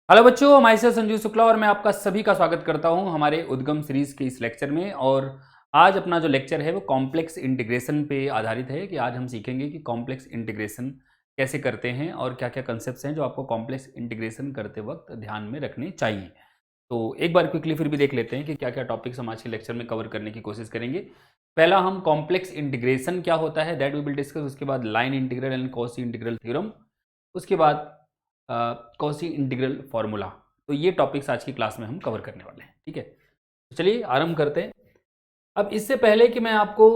Hello बच्चों, मैं से संजीव शुक्ला और मैं आपका सभी का स्वागत करता हूं हमारे उद्गम सीरीज के इस लेक्चर में। और आज अपना जो लेक्चर है वो कॉम्प्लेक्स इंटीग्रेशन पे आधारित है कि आज हम सीखेंगे कि कॉम्प्लेक्स इंटीग्रेशन कैसे करते हैं और क्या क्या कंसेप्ट्स हैं जो आपको कॉम्प्लेक्स इंटीग्रेशन करते वक्त ध्यान में रखने चाहिए। तो एक बार क्विकली फिर भी देख लेते हैं कि क्या क्या टॉपिक्स हम आज के लेक्चर में कवर करने की कोशिश करेंगे। पहला हम कॉम्प्लेक्स इंटीग्रेशन क्या होता है दैट वी विल डिस्कस। उसके बाद line integral and Cauchy integral theorem. उसके बाद कॉची इंटीग्रल फार्मूला। तो ये टॉपिक्स आज की क्लास में हम कवर करने वाले हैं। ठीक है, तो चलिए आरंभ करते हैं। अब इससे पहले कि मैं आपको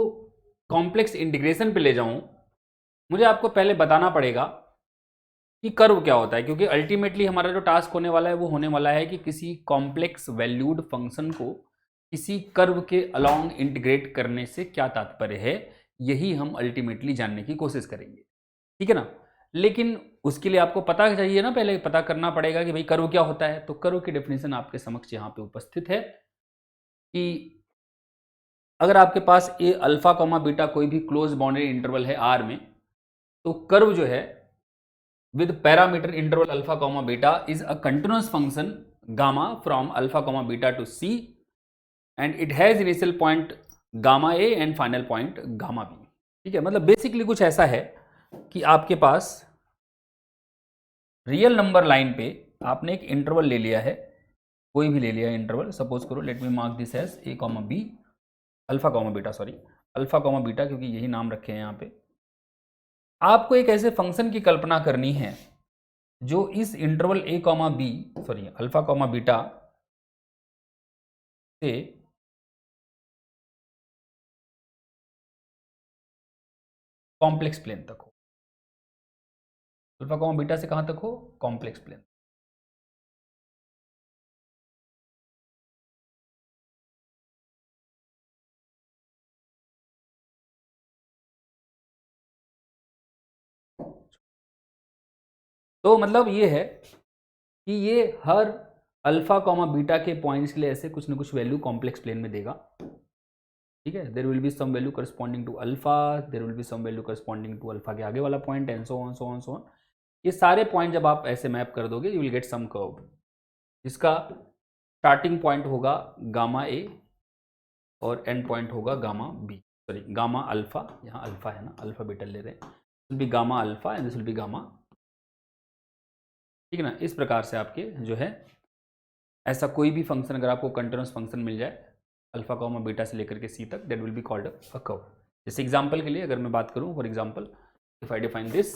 कॉम्प्लेक्स इंटीग्रेशन पे ले जाऊं, मुझे आपको पहले बताना पड़ेगा कि कर्व क्या होता है, क्योंकि अल्टीमेटली हमारा जो टास्क होने वाला है वो होने वाला है कि किसी कॉम्प्लेक्स वैल्यूड फंक्शन को किसी कर्व के अलोंग इंटीग्रेट करने से क्या तात्पर्य है, यही हम अल्टीमेटली जानने की कोशिश करेंगे। ठीक है ना। लेकिन उसके लिए आपको पता चाहिए ना, पहले पता करना पड़ेगा कि भाई कर्व क्या होता है। तो कर्व की डेफिनेशन आपके समक्ष यहाँ पे उपस्थित है कि अगर आपके पास ए अल्फा कॉमा बीटा कोई भी क्लोज बाउंड्री इंटरवल है आर में, तो कर्व जो है with parameter interval alpha comma beta is a continuous function gamma from alpha comma beta to c and it has initial point gamma a and final point gamma b। ठीक है, मतलब basically कुछ ऐसा है कि आपके पास रियल नंबर लाइन पे आपने एक इंटरवल ले लिया है, कोई भी ले लिया इंटरवल। सपोज करो, let me mark this as A comma B alpha comma beta, sorry alpha comma beta, क्योंकि यही नाम रखे हैं यहाँ पे। आपको एक ऐसे फंक्शन की कल्पना करनी है जो इस interval A comma B sorry alpha comma beta से कॉम्प्लेक्स प्लेन तक हो। अल्फा कॉमा बीटा से कहां तक हो? Complex plane. तो मतलब ये है कि ये हर अल्फा कॉमा बीटा के पॉइंट्स के लिए ऐसे कुछ ना कुछ वैल्यू कॉम्प्लेक्स प्लेन में देगा। ठीक है, there will be some value corresponding to alpha, there will be some value corresponding to alpha के आगे वाला point and so on so on so on. ये सारे पॉइंट जब आप ऐसे मैप कर दोगे you will get some curve जिसका स्टार्टिंग पॉइंट होगा गामा ए और एंड पॉइंट होगा gamma B, sorry gamma alpha. यहाँ अल्फा है ना, अल्फा बीटा ले रहे हैं। This will B gamma alpha and this will B gamma. ठीक है ना। इस प्रकार से आपके जो है ऐसा कोई भी फंक्शन अगर आपको कंटिन्यूस फंक्शन मिल जाए अल्फा कॉमा बीटा से लेकर के सी तक, that will be called a curve. जैसे एग्जांपल के लिए अगर मैं बात करूं, for example if I define this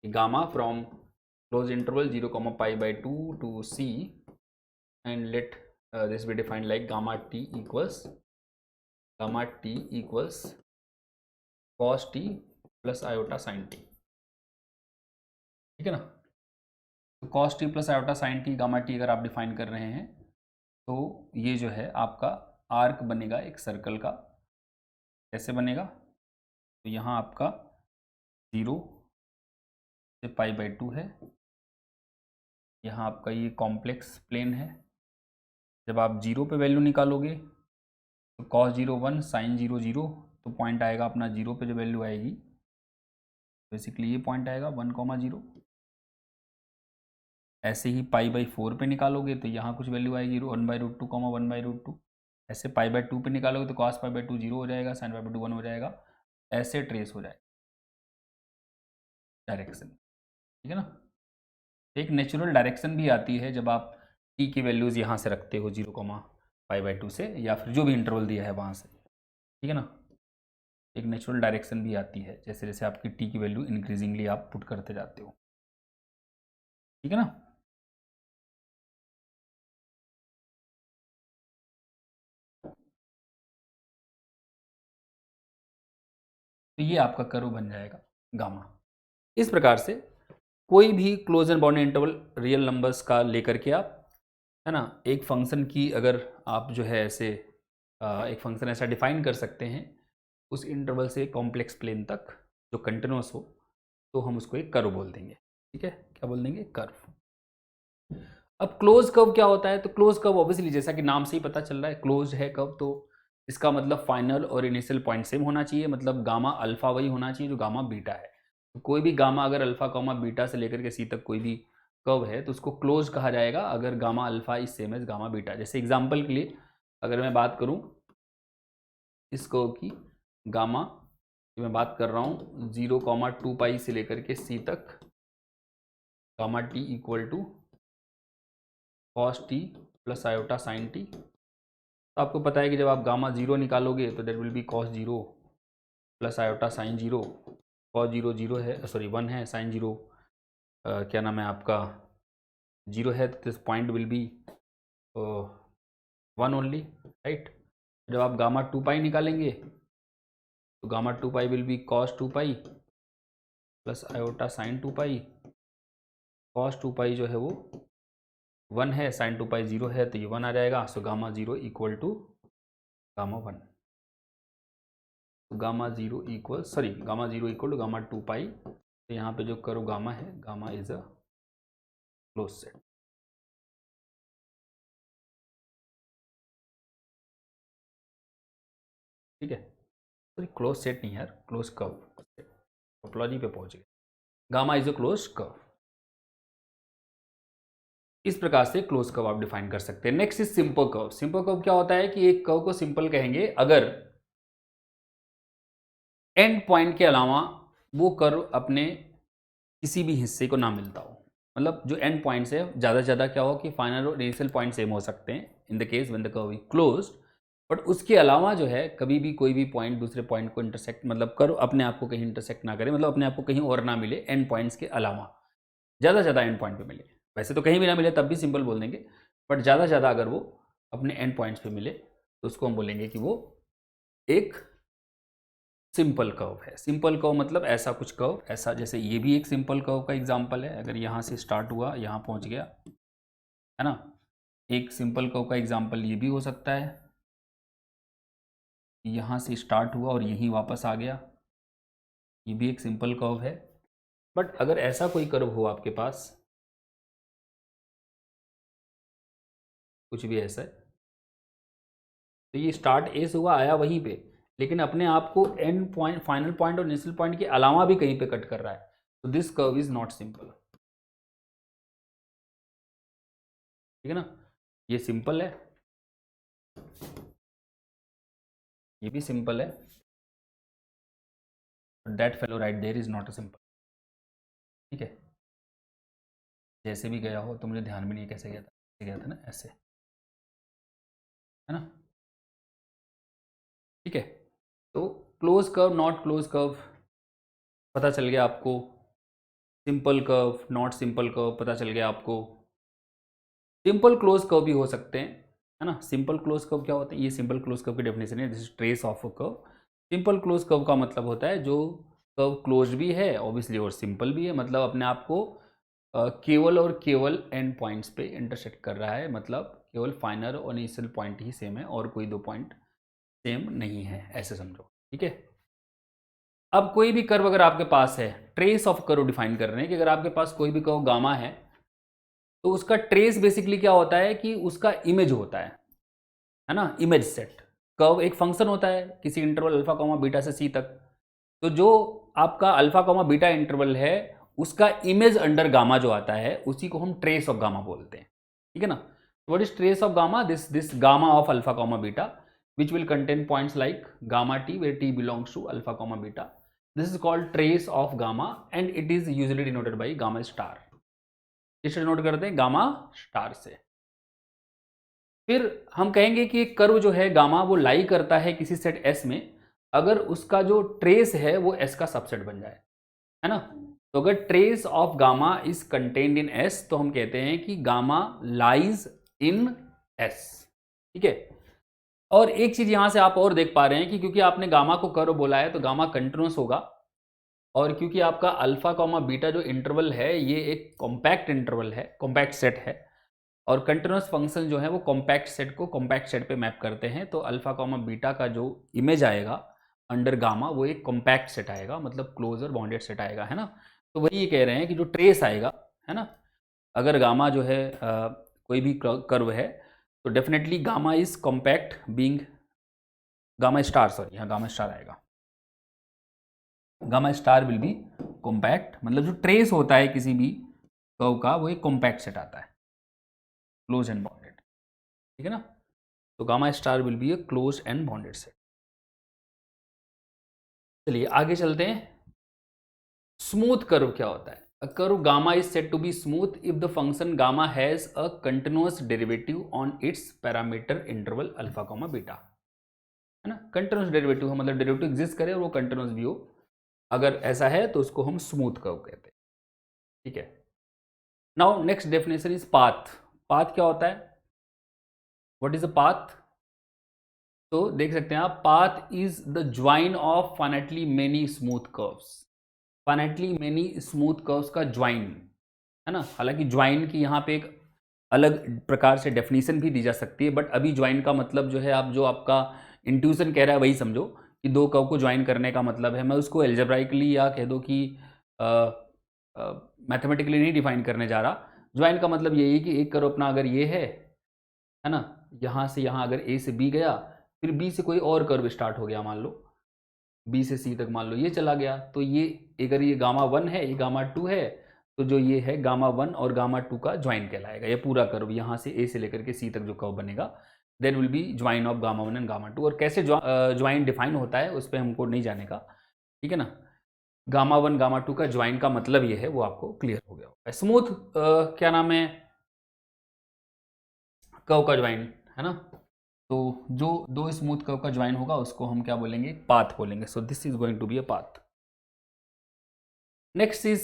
gamma from close interval 0 comma pi by 2 to c and let this be defined like gamma t equals cos t plus iota sin t। ठीक है ना। तो cos t plus iota sin t gamma t अगर आप define कर रहे हैं तो ये जो है आपका आर्क बनेगा एक सर्कल का। कैसे बनेगा? तो यहाँ आपका 0 से पाई बाई 2 है, यहाँ आपका ये कॉम्प्लेक्स प्लेन है। जब आप 0 पे वैल्यू निकालोगे तो cos 0 1 sin 0 0, तो पॉइंट आएगा अपना 0 पे जो वैल्यू आएगी बेसिकली ये पॉइंट आएगा 1,0। ऐसे ही पाई बाई 4 पे निकालोगे तो यहाँ कुछ वैल्यू आएगी 1/√2 1/√2। ऐसे पाई बाई 2 पे निकालोगे तो cos पाई बाई 2 0 हो जाएगा, sin पाई बाई 2 1 हो जाएगा। ऐसे ट्रेस हो जाएगा डायरेक्शन। ठीक है ना। एक नेचुरल डायरेक्शन भी आती है जब आप टी की वैल्यूज़ यहाँ से रखते हो 0 पाई बाई 2 से, या फिर जो भी इंटरवल दिया है वहाँ से। ठीक है ना। एक नेचुरल डायरेक्शन भी आती है जैसे जैसे आपकी टी की वैल्यू इंक्रीजिंगली आप पुट करते जाते हो। ठीक है ना। तो ये आपका कर्व बन जाएगा गामा। इस प्रकार से कोई भी close and bounded interval real numbers का लेकर के आप, है ना, एक फंक्शन की अगर आप जो है ऐसे एक फंक्शन ऐसा डिफाइन कर सकते हैं उस इंटरवल से कॉम्प्लेक्स प्लेन तक जो कंटिन्यूस हो, तो हम उसको एक कर्व बोल देंगे। ठीक है, क्या बोल देंगे? कर्व। अब क्लोज कर्व क्या होता है? तो क्लोज कर्व ऑब्वियसली जैसा कि नाम से ही पता चल रहा है क्लोज है कर्व, तो इसका मतलब फाइनल और इनिशियल पॉइंट सेम होना चाहिए, मतलब गामा अल्फा वही होना चाहिए जो गामा बीटा है। तो कोई भी गामा अगर अल्फा कॉमा बीटा से लेकर के सी तक कोई भी कर्व है तो उसको क्लोज कहा जाएगा अगर gamma alpha is same as gamma beta. जैसे एग्जांपल के लिए अगर मैं बात करूं इस कर्व की, गामा की मैं बात कर रहा हूं 0, 2 पाई से लेकर के सी तक, gamma T equal to cos T plus iota sine T. तो आपको पता है कि जब आप गामा 0 निकालोगे तो that will be cos 0 plus iota sine 0। Cos 0 0 है, सॉरी 1 है, साइन 0 क्या नाम है आपका 0 है, तो this point will be 1 only, right. जब आप गामा 2 पाई निकालेंगे तो gamma 2 pi will be cos 2 pi plus iota sign 2 pi. Cos 2 पाई जो है वो 1 है, साइन 2 पाई 0 है, तो ये 1 आ जाएगा। So gamma 0 equal to gamma 1। Gamma 0 equal to gamma 2 pi. तो यहाँ पे जो कर्व गामा है, gamma is a close set. ठीक है, तो क्लोज सेट नहीं यार, क्लोज कर्व, टोपोलॉजी पे पहुंच गए। Gamma is a close curve. इस प्रकार से क्लोज कर्व आप डिफाइन कर सकते हैं। Next is simple curve. Simple curve क्या होता है कि एक कर्व को सिंपल कहेंगे अगर एंड पॉइंट के अलावा वो कर्व अपने किसी भी हिस्से को ना मिलता हो। मतलब जो एंड पॉइंट्स है ज़्यादा से ज़्यादा क्या हो कि फाइनल और इनिशियल पॉइंट सेम हो सकते हैं in the case when the curve is closed, but उसके अलावा जो है कभी भी कोई भी पॉइंट दूसरे पॉइंट को इंटरसेक्ट, मतलब कर्व अपने आप को कहीं इंटरसेक्ट ना करे, मतलब अपने आप को कहीं और ना मिले एंड पॉइंट्स के अलावा, ज़्यादा से ज़्यादा एंड पॉइंट पे मिले। वैसे तो कहीं भी ना मिले तब भी सिंपल बोल देंगे, बट ज़्यादा से ज़्यादा अगर वो अपने एंड पॉइंट्स पे मिले तो उसको हम बोलेंगे कि वो एक सिंपल कर्व है। सिंपल कर्व मतलब ऐसा कुछ कर्व, ऐसा जैसे ये भी एक सिंपल कर्व का एग्जांपल है। अगर यहाँ से स्टार्ट हुआ यहाँ पहुँच गया, है ना, एक सिंपल कर्व का एग्जांपल ये भी हो सकता है। यहाँ से स्टार्ट हुआ और यहीं वापस आ गया, ये भी एक सिंपल कर्व है। बट अगर ऐसा कोई कर्व हो आपके पास, कुछ भी ऐसा है, तो ये स्टार्ट ए से हुआ, आया वहीं पे, लेकिन अपने आप को एंड पॉइंट, फाइनल पॉइंट और इनिशियल पॉइंट के अलावा भी कहीं पे कट कर रहा है, तो this curve is not simple. ठीक है ना, ये सिंपल है, ये भी सिंपल है, that fellow right there is not a simple. ठीक है, जैसे भी गया हो तो मुझे ध्यान भी नहीं कैसे गया था ना, ऐसे, है ना। ठीक है, तो close curve, not close curve पता चल गया आपको, simple curve, not simple curve पता चल गया आपको, सिंपल क्लोज कर्व भी हो सकते हैं, है ना। सिंपल क्लोज कर्व क्या होता है, ये सिंपल क्लोज कर्व की डेफिनेशन है, this is trace of a curve. Simple close curve का मतलब होता है जो कर्व क्लोज भी है ऑब्वियसली और सिंपल भी है, मतलब अपने आप को केवल और केवल एंड पॉइंट्स पे इंटरसेक्ट कर रहा है, मतलब केवल फाइनल और इनिशियल पॉइंट ही सेम है और कोई दो पॉइंट सेम नहीं है, ऐसे समझो। ठीक है, अब कोई भी कर्व अगर आपके पास है, ट्रेस ऑफ कर्व डिफाइन कर रहे हैं कि अगर आपके पास कोई भी कर्व गामा है तो उसका ट्रेस बेसिकली क्या होता है कि उसका इमेज होता है ना, इमेज सेट। कर्व एक फंक्शन होता है किसी इंटरवल अल्फा कॉमा बीटा से सी तक, तो जो आपका अल्फा कॉमा बीटा इंटरवल है उसका इमेज अंडर गामा जो आता है उसी को हम ट्रेस ऑफ गामा बोलते हैं। ठीक है ना, what is trace of gamma, this gamma of alpha comma beta which will contain points like gamma t where t belongs to alpha comma beta. This is called trace of gamma and it is usually denoted by gamma star. इसे denote करते हैं gamma star से। फिर हम कहेंगे कि एक curve जो है गामा वो लाई करता है किसी सेट S में अगर उसका जो ट्रेस है वो S का सबसेट बन जाए, है ना। तो अगर trace of gamma is contained in S तो हम कहते हैं कि गामा लाइज इन S। ठीक है, और एक चीज यहां से आप और देख पा रहे हैं कि क्योंकि आपने गामा को कर्व बोला है तो गामा कंटिन्यूस होगा, और क्योंकि आपका अल्फा कॉमा बीटा जो इंटरवल है ये एक कॉम्पैक्ट इंटरवल है, कॉम्पैक्ट सेट है, और कंटिन्यूस फंक्शन जो है वो कॉम्पैक्ट सेट को कॉम्पैक्ट सेट पे मैप करते हैं, तो अल्फा कॉमा बीटा का जो इमेज आएगा अंडर गामा वो एक कॉम्पैक्ट सेट आएगा, मतलब क्लोजर बाउंडेड सेट आएगा, है ना। तो वही ये कह रहे हैं कि जो ट्रेस आएगा, है ना, अगर गामा जो है कोई भी कर्व है तो definitely gamma is compact being gamma star, sorry यहाँ गामा स्टार आएगा, gamma star will B compact, मतलब जो ट्रेस होता है किसी भी कर्व का वो एक कॉम्पैक्ट सेट आता है, क्लोज एंड बॉन्डेड, ठीक है ना। तो gamma star will be a close and bounded set. चलिए आगे चलते हैं। स्मूथ कर्व क्या होता है? A curve gamma is said to be smooth if the function gamma has a continuous derivative on its parameter interval alpha comma beta, है ना। Continuous derivative मतलब डेरिवेटिव एग्जिस्ट करे और वो कंटिन्यूअस भी हो, अगर ऐसा है तो उसको हम स्मूथ कर्व कहते हैं, ठीक है। Now next definition is path. Path क्या होता है? What is a path? तो देख सकते हैं आप, path is the join of finitely many smooth curves. Finitely many smooth curves का ज्वाइन, है ना। हालांकि ज्वाइन की यहाँ पे एक अलग प्रकार से डेफिनेशन भी दी जा सकती है, बट अभी ज्वाइन का मतलब जो है, आप जो आपका इंट्यूशन कह रहा है वही समझो कि दो कर्व को ज्वाइन करने का मतलब है। मैं उसको एल्जेब्राइकली या कह दो कि मैथमेटिकली नहीं डिफाइन करने जा रहा। ज्वाइन का मतलब यही है कि एक कर्व अपना अगर ये है ना, यहाँ से यहाँ अगर ए से बी गया, फिर बी से कोई और कर्व स्टार्ट हो गया, मान लो बी से सी तक मान लो ये चला गया, तो ये अगर ये गामा 1 है, ये गामा 2 है, तो जो ये है गामा 1 और गामा 2 का ज्वाइन कहलाएगा। ये पूरा कर्व यहाँ से ए से लेकर के सी तक जो कर्व बनेगा, then will be join of gamma 1 and gamma 2। और कैसे ज्वाइन डिफाइन होता है उस पर हमको नहीं जाने का, ठीक है ना। गामा 1 गामा 2 का ज्वाइन का मतलब ये है, वो आपको क्लियर हो गया होगा। स्मूथ क्या नाम है, कर्व का ज्वाइन, है ना। तो जो दो स्मूथ कर्व का ज्वाइन होगा उसको हम क्या बोलेंगे? पाथ बोलेंगे। So this is going to be a path. Next is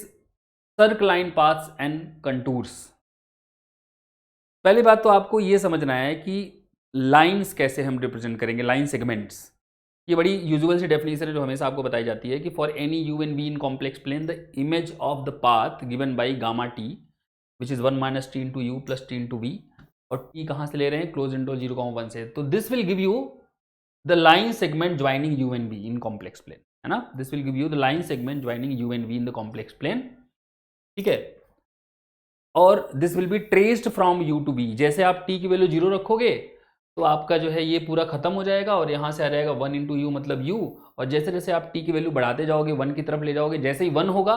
circline paths and contours. पहली बात तो आपको ये समझना है कि लाइंस कैसे हम रिप्रेजेंट करेंगे, लाइन सेगमेंट्स। ये बड़ी यूजुअल सी डेफिनेशन है जो हमेशा आपको बताई जाती है कि for any U and V in complex plane the image of the path given by gamma T which is 1 minus T into U plus T into V, और टी कहाँ से ले रहे हैं? क्लोज इंटू 0,1 से। तो this will give you the line segment joining U and V in complex plane, है ना। This will give you the line segment joining U and V in the complex plane, ठीक है। और this will be traced from U to B. जैसे आप T की value 0 रखोगे तो आपका जो है ये पूरा खत्म हो जाएगा और यहाँ से आ जाएगा 1 इंटू यू मतलब यू। और जैसे जैसे आप टी की वैल्यू बढ़ाते जाओगे 1 की तरफ ले जाओगे, जैसे ही 1 होगा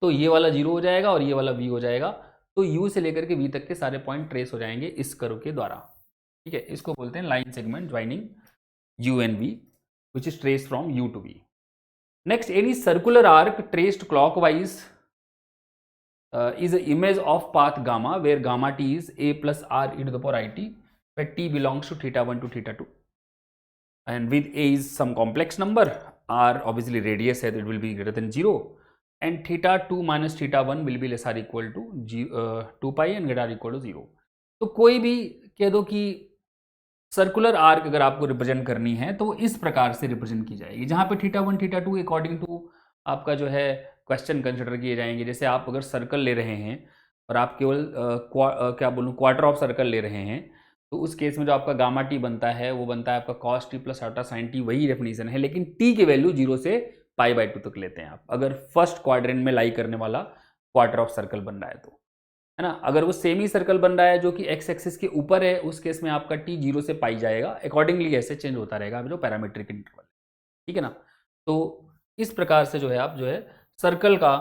तो ये वाला 0 हो जाएगा और ये वाला वी हो जाएगा। तो यू से लेकर के वी तक के सारे पॉइंट ट्रेस हो जाएंगे इस कर्व के द्वारा, ठीक है। इसको बोलते हैं line segment joining U and V which is trace from U to V. Next, any circular arc traced clockwise is an image of path gamma where gamma t is a plus r e to the power it, where t belongs to theta 1 to theta 2 and with a is some complex number, r obviously radius है तो it will be greater than 0 and theta 2 minus theta 1 will be less or equal to 2 pi and greater or equal to 0। तो कोई भी कह दो कि circular arc अगर आपको रिप्रेजेंट करनी है तो इस प्रकार से रिप्रेजेंट की जाएगी, जहाँ पे थीटा 1 थीटा 2 अकॉर्डिंग टू आपका जो है क्वेश्चन कंसिडर किए जाएंगे। जैसे आप अगर सर्कल ले रहे हैं और आप केवल क्या बोलूँ क्वार्टर ऑफ सर्कल ले रहे हैं, तो उस केस में जो आपका गामा टी बनता है वो बनता है आपका कॉस टी प्लस आटा साइन टी, वही डेफिनेशन है, लेकिन टी की वैल्यू 0 से पाई बाई 2 तक लेते हैं आप, अगर फर्स्ट क्वाड्रेंट में लाई करने वाला क्वार्टर ऑफ सर्कल बन रहा है तो, है ना। अगर वो सेमी सर्कल बन रहा है जो कि एक्स एक्सिस के ऊपर है, उस केस में आपका टी 0 से पाई जाएगा, अकॉर्डिंगली ऐसे चेंज होता रहेगा जो पैरामीट्रिक इंटरवल, ठीक है ना। तो इस प्रकार से जो है आप जो है सर्कल का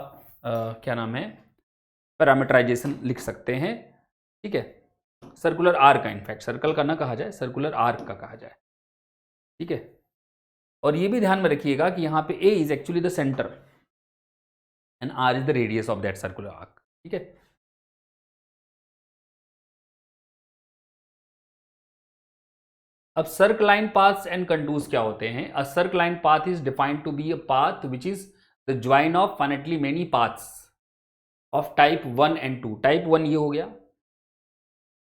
क्या नाम है पैरामीटराइजेशन लिख सकते हैं, ठीक है। सर्कुलर आर्क का, इनफैक्ट सर्कल का ना कहा जाए, सर्कुलर आर्क का कहा जाए, ठीक है। और ये भी ध्यान में रखिएगा कि यहाँ पे A is actually the centre and R is the radius of that circular arc, ठीक है। अब सर्कलाइन पाथ्स एंड कंटूर्स क्या होते हैं? A circline path is defined to be a path which is the join of finitely many paths of type 1 and 2। Type 1 ये हो गया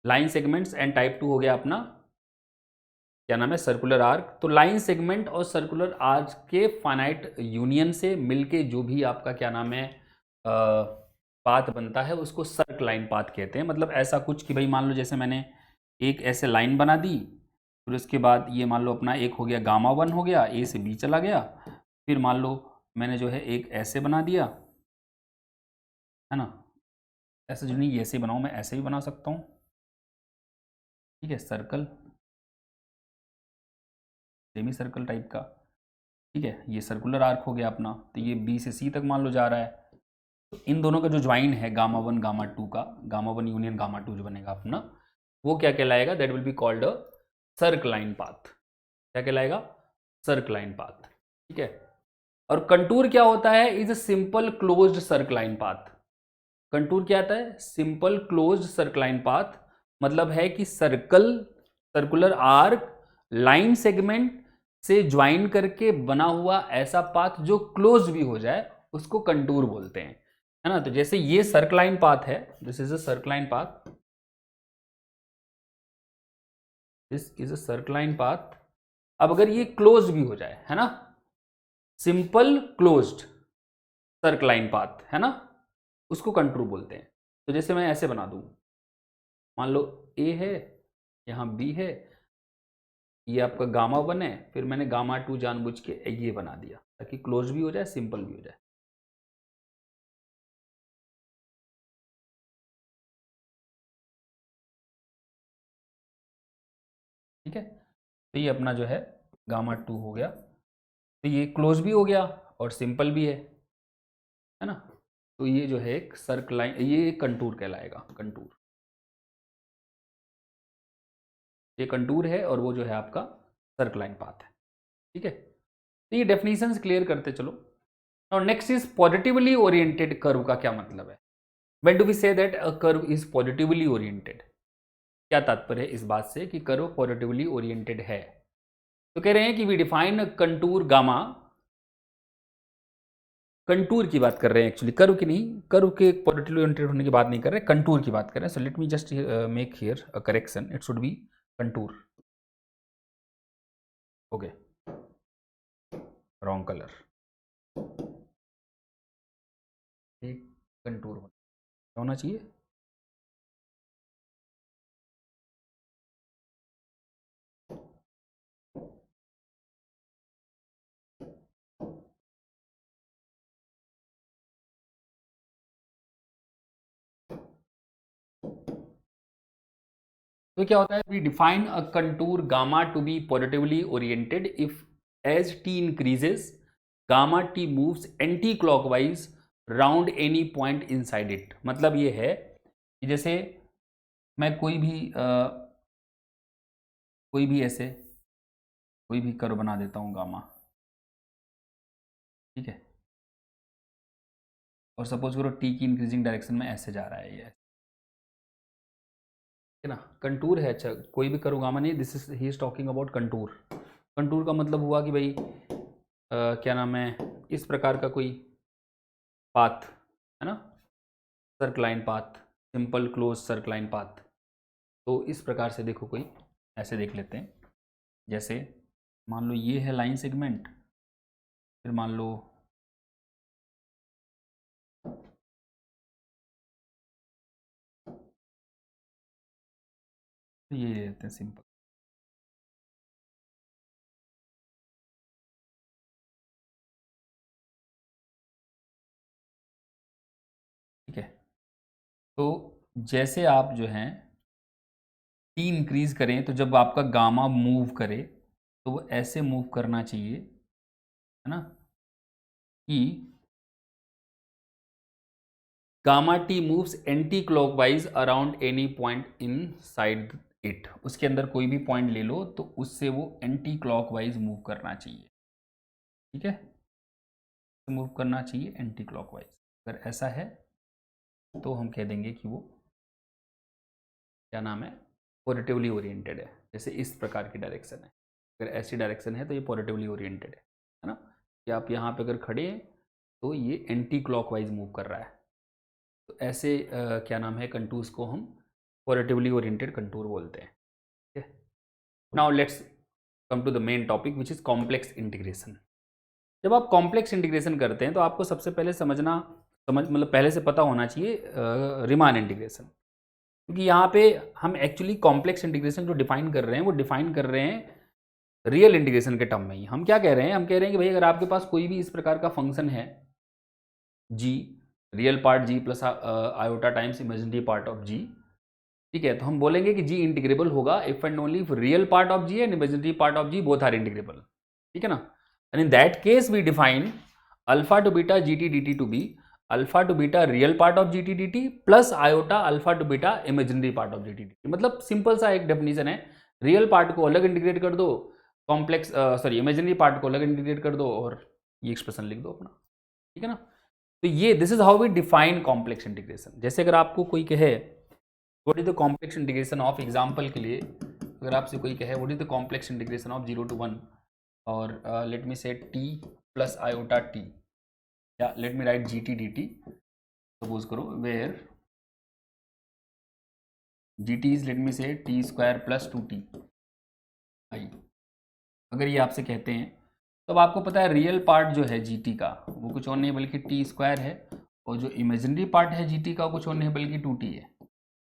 line segments and type 2 हो गया अपना क्या नाम है सर्कुलर आर्क। तो लाइन सेगमेंट और सर्कुलर आर्क के फाइनाइट यूनियन से मिलके जो भी आपका क्या नाम है पाथ बनता है उसको सर्कलाइन पाथ कहते हैं। मतलब ऐसा कुछ कि भाई मान लो जैसे मैंने एक ऐसे लाइन बना दी, फिर उसके बाद ये मान लो अपना एक हो गया गामा 1 हो गया, ए से बी चला गया, फिर मान लो मैंने जो है एक ऐसे बना दिया, है ना। ऐसे जो नहीं ऐसे बनाऊँ, मैं ऐसे भी बना सकता हूँ, ठीक है। सर्कल सेमी सर्कल टाइप का, ठीक है। ये सर्कुलर आर्क हो गया अपना, तो ये बी से सी तक मान लो जा रहा है, इन दोनों का जो ज्वाइन है गामा 1 गामा 2 का, गामा 1 यूनियन गामा 2 जो बनेगा अपना, वो क्या कहलाएगा? That will be called a circline path. क्या कहलाएगा? Circline path. ठीक है। और कंटूर क्या होता है? Is a simple closed circline path. Contour क्या आता है? Simple closed circline path. मतलब है कि सर्कुलर आर्क लाइन सेगमेंट से ज्वाइन करके बना हुआ ऐसा पाथ जो क्लोज भी हो जाए उसको कंटूर बोलते हैं, है ना। तो जैसे ये सर्कलाइन पाथ है, this is a circline path, this is a circline path. अब अगर ये क्लोज भी हो जाए, है ना, सिंपल क्लोज्ड सर्कलाइन पाथ, है ना, उसको कंटूर बोलते हैं। तो जैसे मैं ऐसे बना दूं, मान लो ए है, यहाँ बी है, ये आपका गामा 1 है, फिर मैंने गामा 2 जानबूझ के ये बना दिया ताकि क्लोज भी हो जाए, सिंपल भी हो जाए। ठीक है। तो ये अपना जो है गामा 2 हो गया, तो ये क्लोज भी हो गया और सिंपल भी है ना। तो ये जो है एक सर्कलाइन, ये एक कंटूर कहलाएगा, कंटूर। ये कंटूर है और वो जो है आपका सर्कलाइन पाथ है। ठीक है। तो ये डेफिनेशंस क्लियर करते चलो। और next is positively oriented curve का क्या मतलब है? When do we say that a curve is positively oriented? क्या तात्पर्य है इस बात से कि कर्व पॉजिटिवली ओरिएंटेड है? तो कह रहे हैं कि we define contour gamma, contour की बात कर रहे हैं एक्चुअली, कर्व की नहीं, कर्व के पॉजिटिवली ओरिएंटेड होने की बात नहीं कर रहे, कंटूर की बात कर रहे हैं। So let me just make here a correction, it should be contour. Okay, wrong colour, एक कंटूर होना चाहिए। तो क्या होता है? We define a contour gamma to be positively oriented if as T increases gamma T moves anticlockwise round any point inside it. मतलब ये है कि जैसे मैं कोई भी ऐसे कोई भी कर्व बना देता हूँ गामा, ठीक है, और सपोज करो टी की इंक्रीजिंग डायरेक्शन में ऐसे जा रहा है ये, है ना, कंटूर है। अच्छा, कोई भी कर्व गामा नहीं, this is he is talking about contour. Contour का मतलब हुआ कि भाई क्या नाम है, इस प्रकार का कोई पाथ, है ना, सर्कलाइन पाथ, सिंपल क्लोज सर्कलाइन पाथ। तो इस प्रकार से देखो, कोई ऐसे देख लेते हैं, जैसे मान लो ये है लाइन सेगमेंट, फिर मान लो ये ले लेते हैं सिंपल। ठीक है। तो जैसे आप जो हैं टी इंक्रीज करें, तो जब आपका गामा मूव करे तो वो ऐसे मूव करना चाहिए, है ना, कि gamma T moves anti clockwise around any point in side it. उसके अंदर कोई भी पॉइंट ले लो तो उससे वो एंटी क्लॉकवाइज मूव करना चाहिए। ठीक है, मूव करना चाहिए एंटी क्लॉकवाइज। अगर ऐसा है तो हम कह देंगे कि वो क्या नाम है, पॉजिटिवली ओरिएंटेड है। जैसे इस प्रकार की डायरेक्शन है, अगर ऐसी डायरेक्शन है तो ये पॉजिटिवली ओरिएंटेड है ना, कि आप यहाँ पे अगर खड़े हैं तो ये एंटी क्लॉकवाइज मूव कर रहा है। तो ऐसे क्या नाम है, कंटूर्स को हम पॉजिटिवली ओरिएंटेड कंटूर बोलते हैं। ठीक है। Now let's come to the main topic which is complex integration. जब आप कॉम्प्लेक्स इंटीग्रेशन करते हैं तो आपको सबसे पहले मतलब पहले से पता होना चाहिए रीमान इंटीग्रेशन। क्योंकि यहाँ पे हम एक्चुअली कॉम्प्लेक्स इंटीग्रेशन जो डिफाइन कर रहे हैं वो डिफाइन कर रहे हैं रियल इंटीग्रेशन के टर्म में ही। हम क्या कह रहे हैं, हम कह रहे हैं कि भाई अगर आपके पास कोई भी इस प्रकार का फंक्शन है g, real part g plus iota times imaginary part of g, ठीक है, तो हम बोलेंगे कि जी इंटीग्रेबल होगा if and only if real part of g and imaginary part of g both are integrable. ठीक है ना। And in that case we define alpha to beta g t D t to be alpha to beta real part of g t D t plus iota alpha to beta imaginary part of g t D T. मतलब simple सा एक definition है, real part को अलग integrate कर दो, complex imaginary part को अलग इंटीग्रेट कर दो और ये एक्सप्रेशन लिख दो अपना, ठीक है ना। तो ये this is how we define complex integration. जैसे अगर आपको कोई कहे what is the complex integration of, example के लिए अगर आपसे कोई कहे what is the complex integration of 0 to 1 और let me say t plus iota t, या let me write gt dt, suppose करो where gt is let me say t square plus 2t आई। अगर ये आपसे कहते हैं तो अब आपको पता है रियल पार्ट जो है gt का वो कुछ और नहीं बल्कि t स्क्वायर है, और जो इमेजिनरी पार्ट है gt का वो कुछ और नहीं बल्कि 2t है,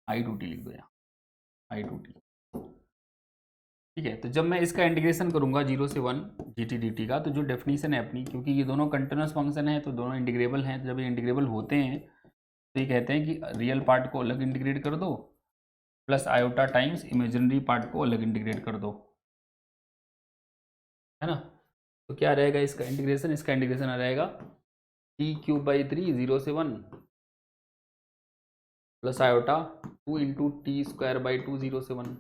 i2t लिख दो यहाँ, i2t, ठीक है। तो जब मैं इसका इंटीग्रेशन करूंगा 0 से 1 gt dt का, तो जो डेफिनेशन है अपनी, क्योंकि ये दोनों कंटिन्यूस फंक्शन है तो दोनों इंटीग्रेबल हैं, तो जब ये इंटीग्रेबल होते हैं तो ये कहते हैं कि रियल पार्ट को अलग इंटीग्रेट कर दो plus iota times imaginary part को अलग इंटीग्रेट कर दो, है ना। तो क्या रहेगा इसका इंटीग्रेशन, इसका इंटीग्रेशन आ रहेगा t³ 0 से 1 प्लस आयोटा 2 इंटू t²/2 0 से 1,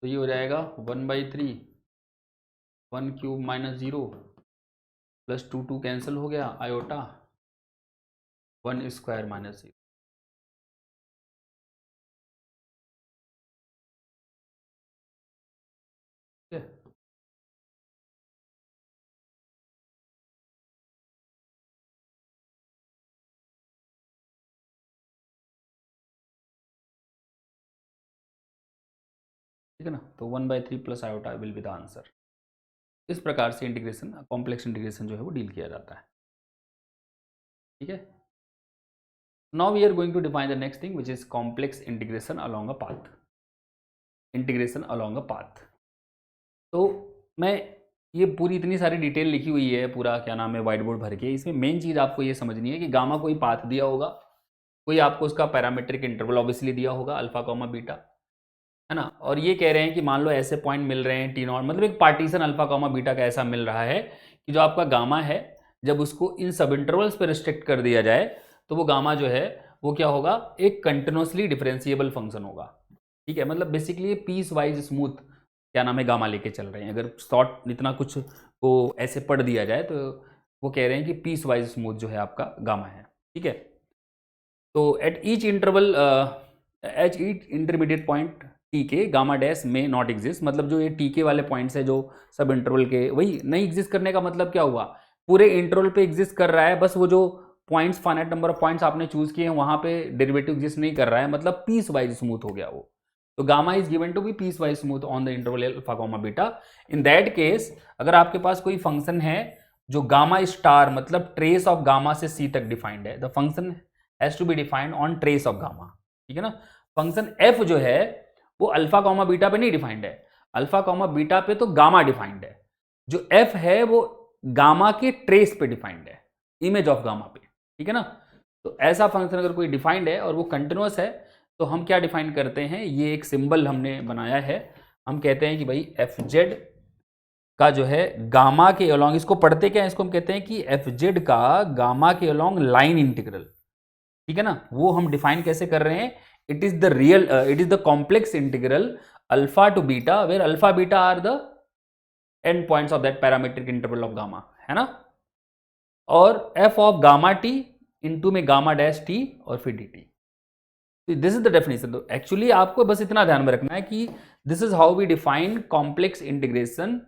तो ये हो जाएगा 1/3 1³ माइनस 0 प्लस 2 कैंसिल हो गया, आयोटा 1² माइनस 0, ठीक है। ठीक है ना, तो 1/3 plus iota will be the answer. इस प्रकार से इंटीग्रेशन, कॉम्प्लेक्स इंटीग्रेशन जो है वो डील किया जाता है, ठीक है। Now we are going to define the next thing which is complex integration along a path, integration along a path. तो मैं ये पूरी इतनी सारी डिटेल लिखी हुई है, पूरा क्या नाम है व्हाइट बोर्ड भर के, इसमें मेन चीज़ आपको ये समझनी है कि गामा कोई पाथ दिया होगा, कोई आपको उसका पैरामीट्रिक इंटरवल ऑब्वियसली दिया होगा अल्फा कॉमा बीटा, है ना। और ये कह रहे हैं कि मान लो ऐसे पॉइंट मिल रहे हैं t0, मतलब एक पार्टीशन अल्फा कॉमा बीटा का ऐसा मिल रहा है कि जो आपका गामा है जब उसको इन सब इंटरवल्स पर रिस्ट्रिक्ट कर दिया जाए तो वो गामा जो है वो क्या होगा, एक कंटिन्यूसली डिफरेंशिएबल फंक्शन होगा, ठीक है। मतलब बेसिकली पीस वाइज स्मूथ क्या नाम है गामा लेके चल रहे हैं। अगर शॉर्ट इतना कुछ को ऐसे पढ़ दिया जाए तो वो कह रहे हैं कि पीस वाइज स्मूथ जो है आपका गामा है, ठीक है। तो at each interval H each intermediate point T के गामा डैश में नॉट एग्जिस्ट, मतलब जो ये टी के वाले पॉइंट्स है जो सब इंटरवल के, वही नहीं एग्जिस्ट करने का मतलब क्या हुआ, पूरे इंटरवल पे एग्जिस्ट कर रहा है, बस वो जो points finite number of points आपने चूज किए हैं वहां पे डेरिवेटिव एग्जिस्ट नहीं कर रहा है, मतलब पीस वाइज स्मूथ हो गया वो। तो gamma is given to be piecewise smooth on the interval alpha comma beta. In that case अगर आपके पास कोई फंक्शन है जो गामा स्टार मतलब ट्रेस ऑफ गामा से सी तक डिफाइंड है, the function has to be defined on trace of gamma, ठीक है ना। फंक्शन एफ जो है वो अल्फा कॉमा बीटा पे नहीं डिफाइंड है, अल्फा कॉमा बीटा पे तो गामा डिफाइंड है, जो एफ है वो गामा के ट्रेस पे डिफाइंड है, इमेज ऑफ गामा पे, ठीक है ना। तो ऐसा फंक्शन अगर कोई डिफाइंड है और वो कंटिन्यूअस है तो हम क्या डिफाइन करते हैं, ये एक सिंबल हमने बनाया है, हम कहते हैं कि भाई एफ जेड का जो है गामा के अलोंग, इसको पढ़ते क्या है, इसको हम कहते हैं कि एफ जेड का गामा के अलोंग लाइन इंटीग्रल, ठीक है ना। वो हम डिफाइन कैसे कर रहे हैं, it is the complex integral alpha to beta where alpha beta are the end points of that parametric interval of gamma, है ना। और F of gamma T into में गामा डैश टी और फिर D T, this is the definition. तो actually आपको बस इतना ध्यान में रखना है कि this is how we define complex integration,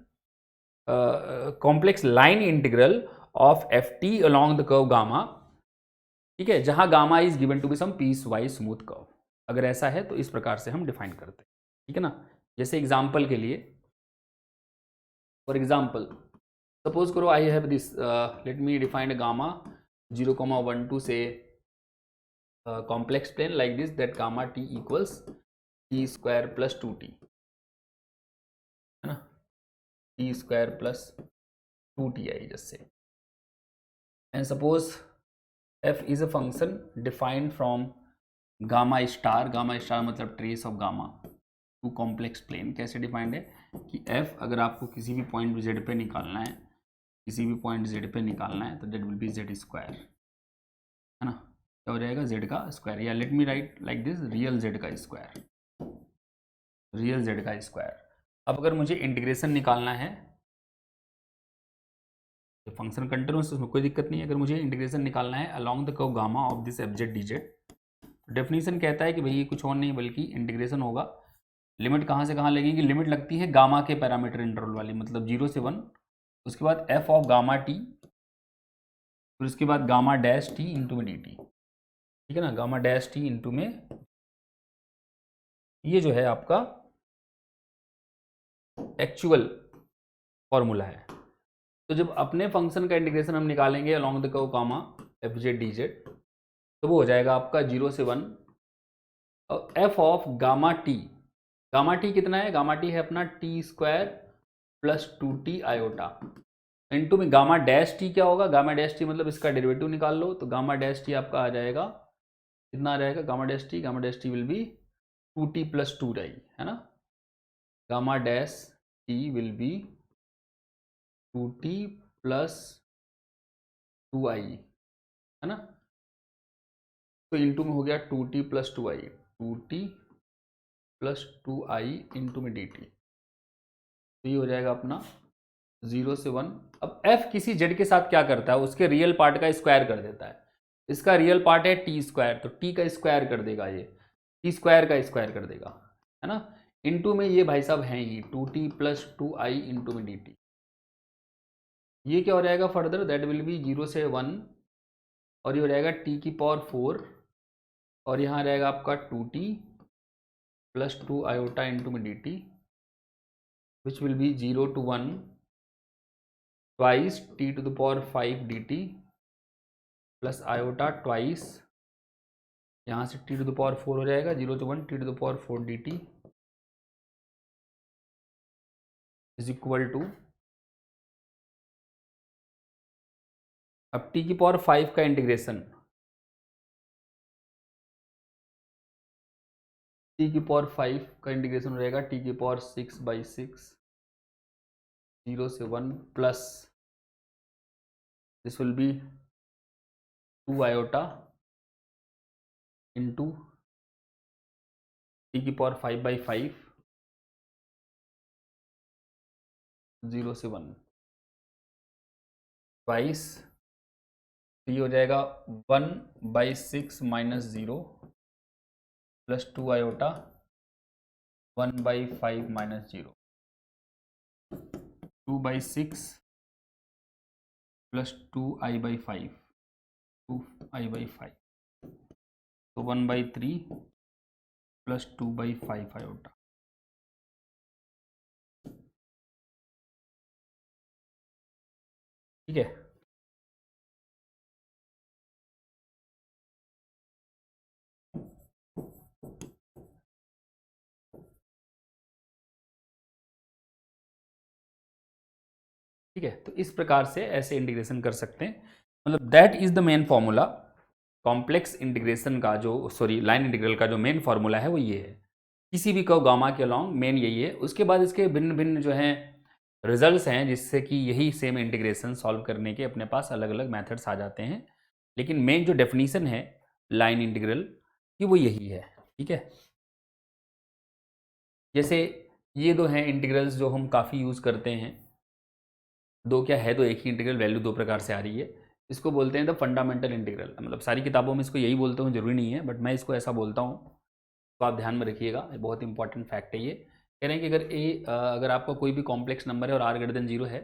complex line integral of F T along the curve gamma, ठीक है, जहां gamma is given to be some piecewise smooth curve. अगर ऐसा है तो इस प्रकार से हम डिफाइन करते हैं, ठीक है ना। जैसे एग्जांपल के लिए, फॉर एग्जांपल सपोज करो I have this, let me define gamma 0,12 से complex plane like this, that gamma t equals t square plus 2t, है ना, t square plus 2ti just say, and suppose f is a function defined from gamma star मतलब trace of gamma to complex plane। कैसे defined है कि f अगर आपको किसी भी पॉइंट z पे निकालना है, किसी भी पॉइंट z पे निकालना है तो that will be z square, है ना, क्या हो जाएगा जेड का स्क्वायर, या let me right like this, real Z का स्क्वायर, रियल जेड का स्क्वायर। अब अगर मुझे इंटीग्रेशन निकालना है, तो फंक्शन कंटिन्यूअस, उसमें कोई दिक्कत नहीं है। अगर मुझे इंटीग्रेशन निकालना है along the curve gamma of this F Z D Z, definition कहता है कि भाई ये कुछ और नहीं बल्कि इंटीग्रेशन होगा, लिमिट कहाँ से कहाँ लगेगी, लिमिट लगती है गामा के पैरामीटर इंटरवल वाली, मतलब 0 से 1, उसके बाद एफ ऑफ गामा टी, फिर उसके बाद गामा डैश टी इंटू में डी टी, ठीक है ना, गामा डैश टी इंटू में, ये जो है आपका एक्चुअल फॉर्मूला है। तो जब अपने फंक्शन का इंटीग्रेशन हम निकालेंगे along the curve gamma F Z D Z, तो वो हो जाएगा आपका 0 से 1, और एफ ऑफ गामा टी कितना है, गामा टी है अपना T square plus 2t iota, into में गामा डैश टी क्या होगा, गामा डैश टी मतलब इसका डेरिवेटिव निकाल लो, तो गामा डैश टी आपका आ जाएगा, कितना आ जाएगा, gamma dash T will be 2t plus 2 आई, है ना, gamma dash T will be 2t plus 2i, है ना, तो इंटू में हो गया 2t plus 2i, 2t plus 2i into में dt, तो ये हो जाएगा अपना 0 से 1। अब f किसी z के साथ क्या करता है, उसके रियल पार्ट का स्क्वायर कर देता है, इसका रियल पार्ट है टी स्क्वायर, तो टी का स्क्वायर कर देगा, ये टी स्क्वायर का स्क्वायर कर देगा, है ना, इंटू में ये भाई साहब हैं ही 2t प्लस 2i इंटू में dt, ये क्या हो जाएगा फर्दर, दैट विल बी 0 से 1, और ये हो जाएगा t की पावर 4, और यहाँ रहेगा आपका 2t प्लस 2 आयोटा इंटू में dt, which will be 0 to 1 twice t to the power 5 dt plus iota twice, यहाँ से t to the power 4 हो जाएगा, 0 to 1 t to the power 4 dt is equal to, अब t की power 5 का integration, t की power 5 का integration हो जाएगा t की पावर 6/6, 0 से 1 plus this will B 2 iota into t की पावर 5/5, 0 से 1 ट्वाइस, तो ये हो जाएगा 1/6 minus 0 plus 2 iota 1/5 minus 0, 2/6 plus 2i/5, 2i/5, तो 1/3 प्लस 2/5 आयोटा, ठीक है। ठीक है, तो इस प्रकार से ऐसे इंटीग्रेशन कर सकते हैं, मतलब that is the main formula, complex integration का जो, सॉरी लाइन इंटीग्रल का जो मेन फॉर्मूला है वो ये है, किसी भी कर्व गामा के अलॉन्ग मेन यही है। उसके बाद इसके भिन्न भिन्न जो हैं रिजल्ट्स हैं, जिससे कि यही सेम इंटीग्रेशन सॉल्व करने के अपने पास अलग अलग मेथड्स आ जाते हैं, लेकिन मेन जो डेफिनीशन है लाइन इंटीग्रल की वो यही है, ठीक है। जैसे ये दो हैं इंटीग्रल्स जो हम काफ़ी यूज़ करते हैं, दो क्या है, तो एक ही इंटीग्रल, वैल्यू दो प्रकार से आ रही है, इसको बोलते हैं द फंडामेंटल इंटीग्रल, मतलब सारी किताबों में इसको यही बोलते हूँ, जरूरी नहीं है, बट मैं इसको ऐसा बोलता हूँ, तो आप ध्यान में रखिएगा, बहुत इंपॉर्टेंट फैक्ट है ये। कह रहे हैं कि अगर आपका कोई भी कॉम्प्लेक्स नंबर है और r ग्रेटर देन 0 है,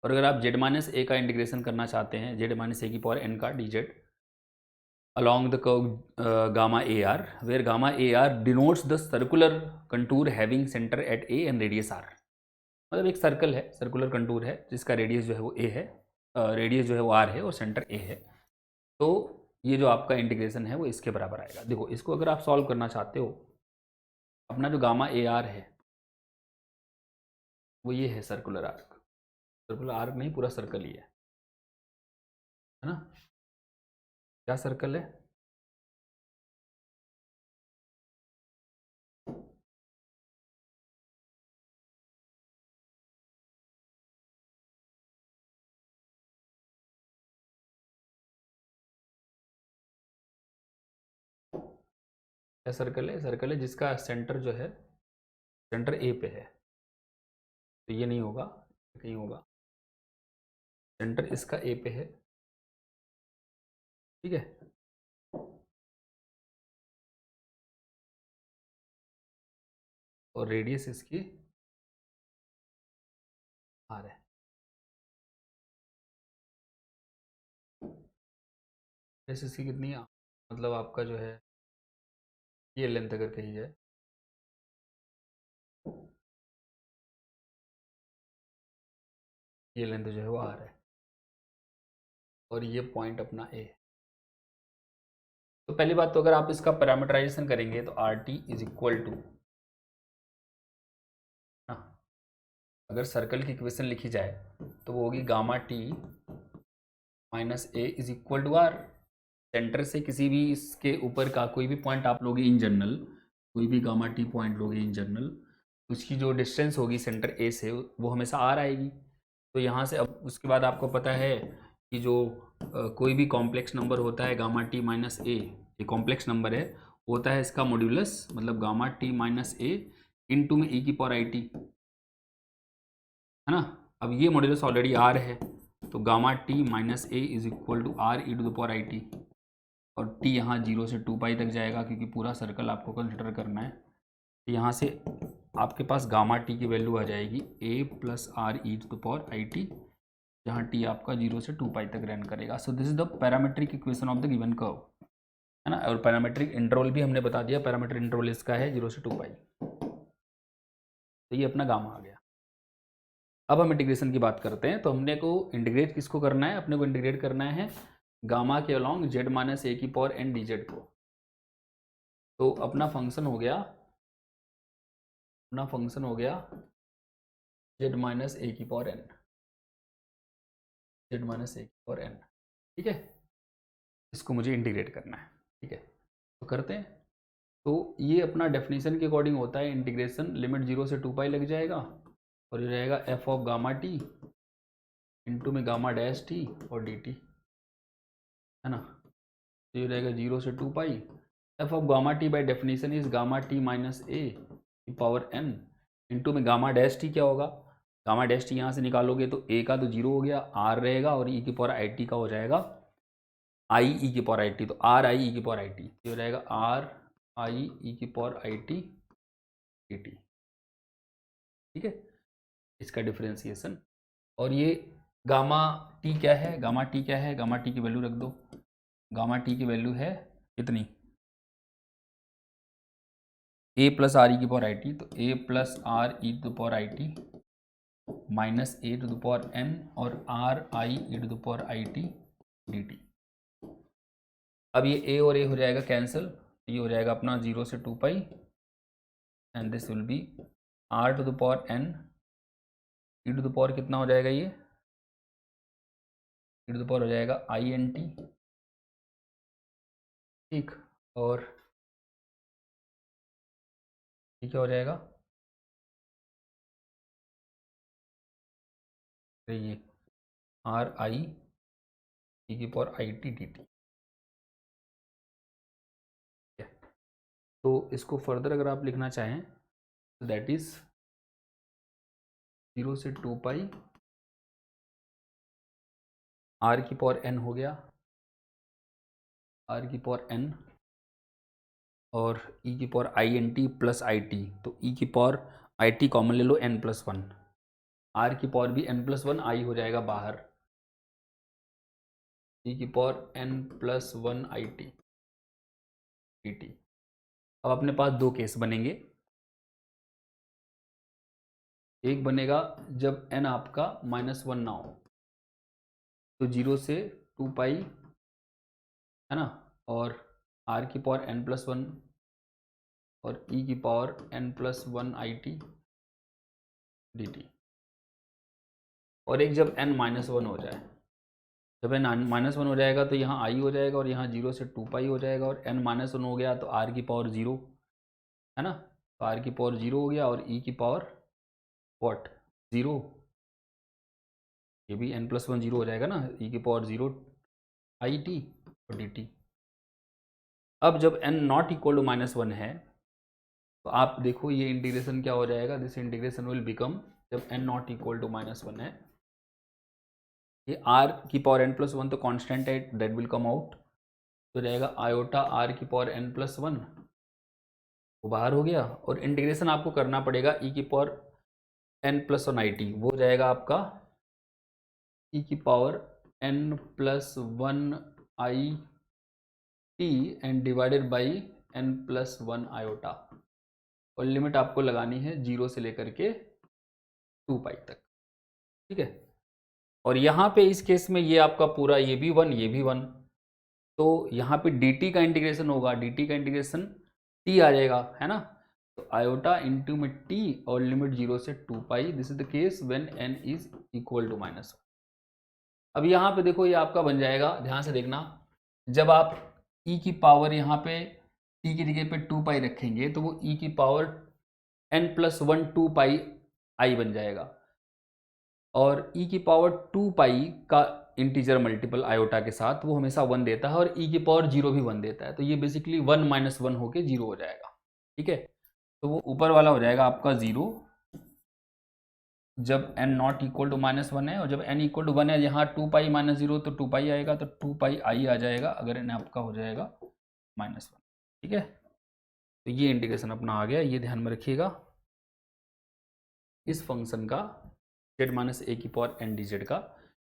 और अगर आप z-a का इंटीग्रेशन करना चाहते हैं, z-a की पावर n का dz along the curve gamma AR, where gamma AR denotes the circular contour having center at A and radius R, मतलब एक सर्कल है, सर्कुलर कंटूर है जिसका रेडियस जो है वो a है, रेडियस जो है वो r है और सेंटर a है, तो ये जो आपका इंटीग्रेशन है वो इसके बराबर आएगा। देखो इसको अगर आप सॉल्व करना चाहते हो, अपना जो गामा AR है वो ये है, सर्कुलर आर्क नहीं, पूरा सर्कल ही है ना, क्या सर्कल है, क्या सर्कल है? सर्कल है जिसका सेंटर जो है सेंटर ए पे है, तो ये नहीं होगा, कहीं होगा, सेंटर इसका ए पे है, ठीक है। और रेडियस इसकी आर है। रेडियस इसकी कितनी है? मतलब आपका जो है ये लेंथ अगर कही जाए, ये लेंथ जो है वो आर है, और ये पॉइंट अपना ए है। तो पहली बात तो अगर आप इसका पैरामीटराइजेशन करेंगे तो R T is equal to, अगर सर्कल की इक्वेशन लिखी जाए तो वो होगी gamma T minus A is equal to R. Centre से किसी भी इसके ऊपर का कोई भी पॉइंट आप लोगे इन जनरल, कोई भी गामा टी पॉइंट लोगे इन जनरल, उसकी जो डिस्टेंस होगी सेंटर ए से वो हमेशा आर आएगी। तो यहाँ से अब उसके बाद आपको पता है कि जो कोई भी कॉम्प्लेक्स नंबर होता है गामा टी माइनस ए, ये कॉम्प्लेक्स नंबर है, होता है इसका मॉड्यूलस, मतलब गामा टी माइनस ए इंटू में ई की पावर आई टी, है ना। अब ये मॉड्यूलस ऑलरेडी आर है, तो gamma T minus A is equal to R E to the power I T, और टी यहाँ 0 से 2 पाई तक जाएगा क्योंकि पूरा सर्कल आपको कंसिडर करना है। तो यहाँ से आपके पास गामा टी की वैल्यू आ जाएगी a plus r E to the power I t, जहाँ टी आपका 0 से 2 पाई तक रन करेगा। So this is the parametric equation of the given curve, है ना। और पैरामीट्रिक इंटरवल भी हमने बता दिया, पैरामीट्रिक इंटरवल इसका है 0 से 2 पाई। तो ये अपना गामा आ गया। अब हम इंटीग्रेशन की बात करते हैं। तो हमने को इंटीग्रेट किसको करना है? अपने को इंटीग्रेट करना है गामा के अलॉन्ग जेड माइनस ए की पावर एन डी जेड को। तो अपना फंक्शन हो गया, जेड माइनस ए की power N, Z minus a की पावर एन, ठीक है। इसको मुझे इंटीग्रेट करना है, ठीक है। तो करते हैं। तो ये अपना डेफिनेशन के अकॉर्डिंग होता है इंटीग्रेशन, लिमिट 0 से 2 पाई लग जाएगा, और ये रहेगा f of gamma T into में गामा डैश टी और डी टी, है ना। तो ये रहेगा 0 से 2 pi, f of gamma t by definition is gamma T minus a की पावर एन इंटू में गामा डैश टी क्या होगा? गामा डैश टी यहाँ से निकालोगे तो ए का तो 0 हो गया, आर रहेगा, और ई की पावर आई टी का हो जाएगा आई ई की पावर आई टी, तो आर आई ई की पावर आई टी, ये हो जाएगा आर आई ई की power I T D T, ठीक है। इसका डिफरेंशिएशन, और ये गामा टी क्या है? गामा टी क्या है? गामा टी की वैल्यू रख दो। गामा टी की वैल्यू है कितनी? ए प्लस आर ई की पावर आई टी, तो a plus r E to the power I t minus a to the power N और r i e to the power I T D T. अब ये ए और ए हो जाएगा कैंसिल, ये हो जाएगा अपना 0 से 2 pi, and this will be r to the power n e to the power कितना हो जाएगा? ये ई टू द पावर हो जाएगा आई एन टी, ठीक। और ये क्या हो जाएगा? ये आर आई ई की power I T D T. तो इसको फर्दर अगर आप लिखना चाहें तो दैट इज 0 से 2 पाई आर की पावर एन हो गया, आर की पावर एन, और ई की power I N T plus I T, तो ई की पावर आई टी कॉमन ले लो, एन प्लस वन, आर की पावर भी एन प्लस वन, आई हो जाएगा बाहर, ई की power N plus one I T D T. अब अपने पास दो केस बनेंगे, एक बनेगा जब n आपका -1 ना हो, तो 0 से 2 पाई, है ना, और r की पावर n प्लस वन और e की power n plus one I T D T. और एक जब n -1 हो जाए, जब n -1 हो जाएगा तो यहाँ i हो जाएगा, और यहाँ 0 से 2 पाई हो जाएगा, और n -1 हो गया तो r की पावर 0, है ना, तो r की पावर 0 हो गया, और e की पावर व्हाट 0, ये भी n प्लस वन 0 हो जाएगा ना, e की पावर 0 आई टी और डी टी। अब जब n नॉट इक्वल टू -1 है तो आप देखो ये इंटीग्रेशन क्या हो जाएगा, दिस इंटीग्रेशन विल बिकम, जब n नॉट इक्वल टू -1 है, ये r की पावर n+1 तो कांस्टेंट है, दैट विल कम आउट, तो जाएगा आयोटा r की पावर n+1, वो बाहर हो गया, और इंटीग्रेशन आपको करना पड़ेगा e की पावर n+1 it, वो जाएगा आपका e की power n+1 it and divided by n+1 iota, और लिमिट आपको लगानी है 0 से लेकर के 2 पाई तक, ठीक है। और यहाँ पे इस केस में ये आपका पूरा ये भी 1 ये भी 1, तो यहाँ पे dt का इंटीग्रेशन होगा, dt का इंटीग्रेशन t आ जाएगा, है ना, तो आयोटा इंटू में t और लिमिट 0 से 2 pi, this is the case when n is equal to -1। अब यहाँ पे देखो ये आपका बन जाएगा, ध्यान से देखना, जब आप e की पावर यहाँ पे t की जगह पे 2 पाई रखेंगे तो वो e की पावर n+1 2 पाई i बन जाएगा, और e की पावर 2 पाई का इंटीजर मल्टीपल आयोटा के साथ वो हमेशा 1 देता है, और e की पावर 0 भी 1 देता है, तो ये बेसिकली 1 - 1 होके 0 हो जाएगा, ठीक है। तो वो ऊपर वाला हो जाएगा आपका 0 जब n नॉट इक्वल टू -1 है, और जब n इक्वल टू 1 है, यहाँ 2 पाई -0 तो 2 पाई आएगा, तो 2 पाई i आ जाएगा अगर n आपका हो जाएगा -1, ठीक है। तो ये इंटीग्रेशन अपना आ गया, ये ध्यान में रखिएगा, इस फंक्शन का z - a की पावर n dz का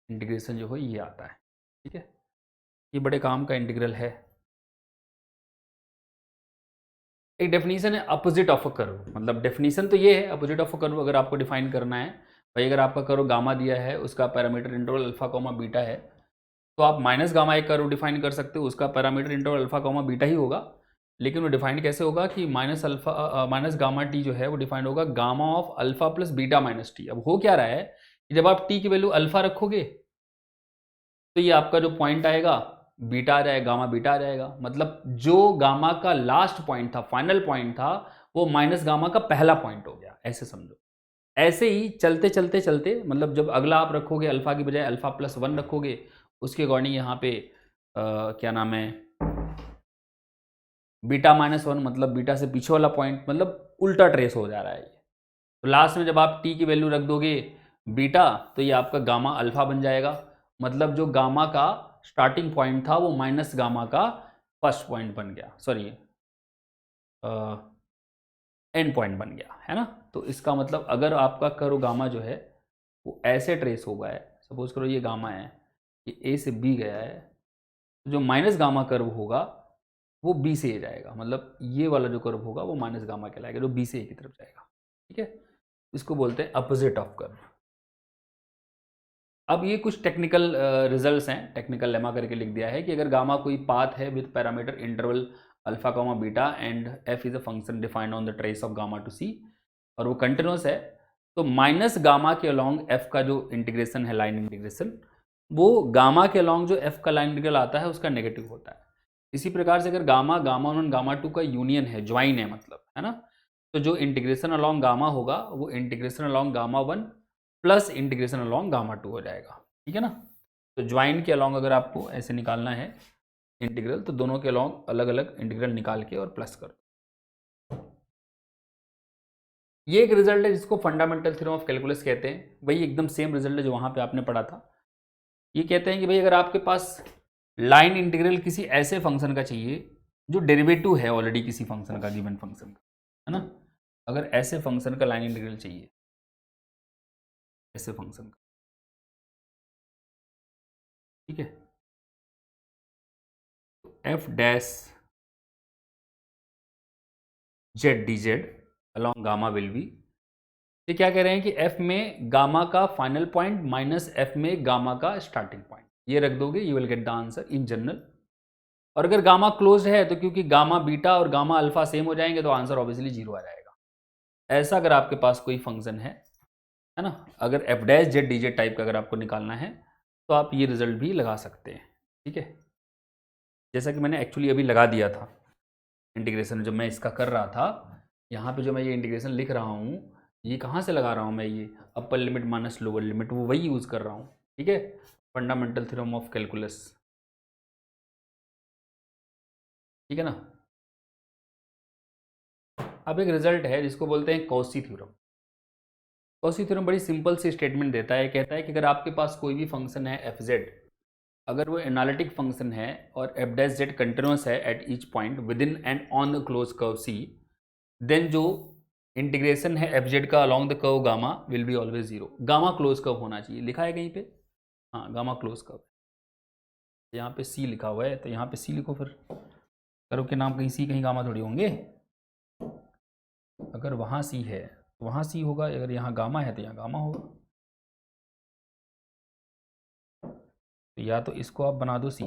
इंटीग्रेशन जो है ये आता है, ठीक है। ये बड़े काम का इंटीग्रल है। एक डेफिनेशन है अपोजिट ऑफ अ कर्व, मतलब डेफिनेशन तो ये है अपोजिट ऑफ अ कर्व, अगर आपको डिफाइन करना है भाई, अगर आपका कर्व गामा दिया है, उसका parameter interval alpha comma beta है, तो आप माइनस गामा एक कर्व डिफाइन कर सकते हो, उसका parameter interval alpha comma beta ही होगा, लेकिन वो डिफाइन कैसे होगा कि माइनस गामा टी जो है वो डिफाइंड होगा gamma of alpha plus beta minus T. अब हो क्या रहा है कि जब आप टी की वैल्यू अल्फा रखोगे तो ये आपका जो पॉइंट आएगा बीटा आ जाएगा, गामा बीटा आ जाएगा, मतलब जो गामा का लास्ट पॉइंट था, फाइनल पॉइंट था, वो माइनस गामा का पहला पॉइंट हो गया, ऐसे समझो। ऐसे ही चलते चलते चलते, मतलब जब अगला आप रखोगे अल्फा की बजाय अल्फा+1 रखोगे, उसके अकॉर्डिंग यहाँ पे क्या नाम है बीटा -1, मतलब बीटा से पीछे वाला पॉइंट, मतलब उल्टा ट्रेस हो जा रहा है ये। तो लास्ट में जब आप टी की वैल्यू रख दोगे बीटा, तो ये आपका गामा अल्फा बन जाएगा, मतलब जो गामा का स्टार्टिंग पॉइंट था वो माइनस गामा का फर्स्ट पॉइंट बन गया, सॉरी एंड पॉइंट बन गया, है ना। तो इसका मतलब अगर आपका कर्व गामा जो है वो ऐसे ट्रेस हो गया है, सपोज करो ये गामा है, ये ए से बी गया है, तो जो माइनस गामा कर्व होगा वो बी से ए जाएगा, मतलब ये वाला जो कर्व होगा वो माइनस गामा कहलाएगा, जो बी से ए की तरफ जाएगा, ठीक है। इसको बोलते हैं अपोजिट ऑफ कर्व। अब ये कुछ टेक्निकल रिजल्ट्स हैं, टेक्निकल लेमा करके लिख दिया है कि अगर गामा कोई पाथ है with parameter interval alpha comma beta and f is a function defined on the trace of gamma to C, और वो कंटिन्यूस है, तो माइनस गामा के अलॉन्ग एफ का जो इंटीग्रेशन है, लाइन इंटीग्रेशन, वो गामा के अलॉन्ग जो एफ का लाइन इंटीग्रल आता है उसका नेगेटिव होता है। इसी प्रकार से अगर gamma gamma one gamma two का यूनियन है, ज्वाइन है मतलब, है ना, तो जो इंटीग्रेशन अलॉन्ग गामा होगा वो integration along gamma one plus integration along gamma two हो जाएगा, ठीक है ना। तो ज्वाइन के अलॉन्ग अगर आपको ऐसे निकालना है इंटीग्रल, तो दोनों के अलॉन्ग अलग अलग इंटीग्रल निकाल के और प्लस कर। ये एक रिजल्ट है जिसको फंडामेंटल थ्योरम ऑफ कैलकुलस कहते हैं, वही एकदम सेम रिजल्ट है जो वहां पे आपने पढ़ा था। ये कहते हैं कि भाई अगर आपके पास लाइन इंटीग्रल किसी ऐसे फंक्शन का चाहिए जो डेरिवेटिव है ऑलरेडी किसी फंक्शन का, गिवन फंक्शन का, है ना, अगर ऐसे फंक्शन का लाइन इंटीग्रल चाहिए, ऐसे फंक्शन का, ठीक है, F dash Z D Z along gamma will B, ये क्या कह रहे हैं कि एफ में गामा का फाइनल पॉइंट माइनस एफ में गामा का स्टार्टिंग पॉइंट, ये रख दोगे, you will get the answer in general. और अगर गामा क्लोज है तो क्योंकि गामा बीटा और गामा अल्फा सेम हो जाएंगे तो आंसर ऑब्वियसली 0 आ जाएगा। ऐसा अगर आपके पास कोई फंक्शन है ना, अगर F dash Z D Z type का अगर आपको निकालना है तो आप ये रिजल्ट भी लगा सकते हैं, ठीक है। जैसा कि मैंने एक्चुअली अभी लगा दिया था इंटीग्रेशन, जब मैं इसका कर रहा था, यहाँ पे जो मैं ये इंटीग्रेशन लिख रहा हूँ, ये कहाँ से लगा रहा हूँ मैं, ये upper limit minus lower limit, वो वही यूज़ कर रहा हूँ, ठीक है, फंडामेंटल थ्योरम ऑफ कैलकुलस। ठीक है ना। अब एक रिजल्ट है जिसको बोलते हैं कॉची थ्योरम। कॉची थ्योरम बड़ी सिंपल सी स्टेटमेंट देता है, कहता है कि अगर आपके पास कोई भी फंक्शन है एफ जेड, अगर वो एनालिटिक फंक्शन है और एफ डैश जेड कंटिन्यूस है at each point within and on the close curve C, then जो इंटीग्रेशन है एफ जेड का along the curve gamma will be always zero. Gamma close curve होना चाहिए, लिखा है कहीं पे? हाँ, गामा क्लोज कर्व। यहाँ पे सी लिखा हुआ है तो यहाँ पे सी लिखो, फिर कर्व के नाम कहीं सी कहीं गामा थोड़ी होंगे। अगर वहाँ सी है तो वहाँ सी होगा, अगर यहाँ गामा है तो यहाँ गामा होगा। तो या तो इसको आप बना दो सी,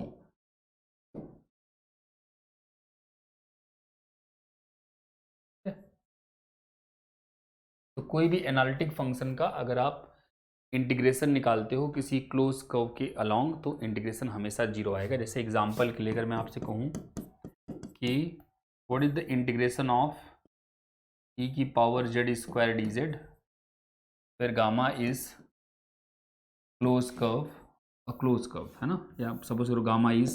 तो कोई भी एनालिटिक फंक्शन का अगर आप इंटीग्रेशन निकालते हो किसी क्लोज कर्व के अलोंग तो इंटीग्रेशन हमेशा जीरो आएगा। जैसे एग्जांपल के लिए अगर मैं आपसे कहूँ कि what is the integration of e की power z square d z, फिर गामा इज क्लोज कर्व है ना, या सपोज करो gamma is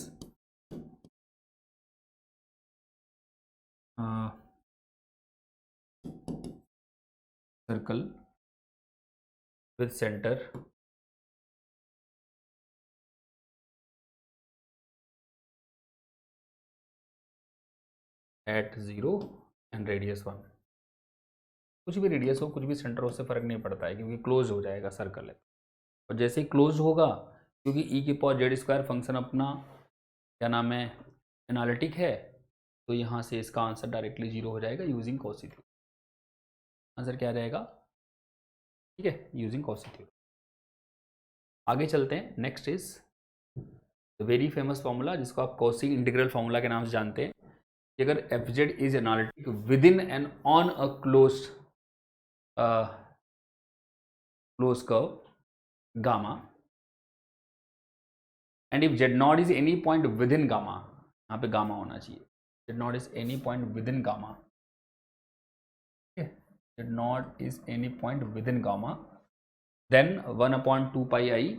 circle with centre at 0 and radius 1। कुछ भी रेडियस हो, कुछ भी सेंटर हो, उससे फ़र्क नहीं पड़ता है क्योंकि क्लोज हो जाएगा, सर्कल है। और जैसे ही क्लोज होगा, क्योंकि ई की पावर जेड स्क्वायर फंक्शन अपना क्या नाम है एनालिटिक है, तो यहाँ से इसका आंसर डायरेक्टली जीरो हो जाएगा यूजिंग कॉची थ्योरम। आंसर क्या रहेगा? ठीक है, यूजिंग कॉची थ्योरम। आगे चलते हैं। Next is the very famous formula जिसको आप कॉची इंटीग्रल फॉर्मूला के नाम से जानते हैं कि अगर F Z is analytic within and on a close curve gamma and if Z not is any point within gamma, यहाँ पे गामा होना चाहिए, Z not is any point within gamma, Z not is any point within gamma, then 1/2 pi I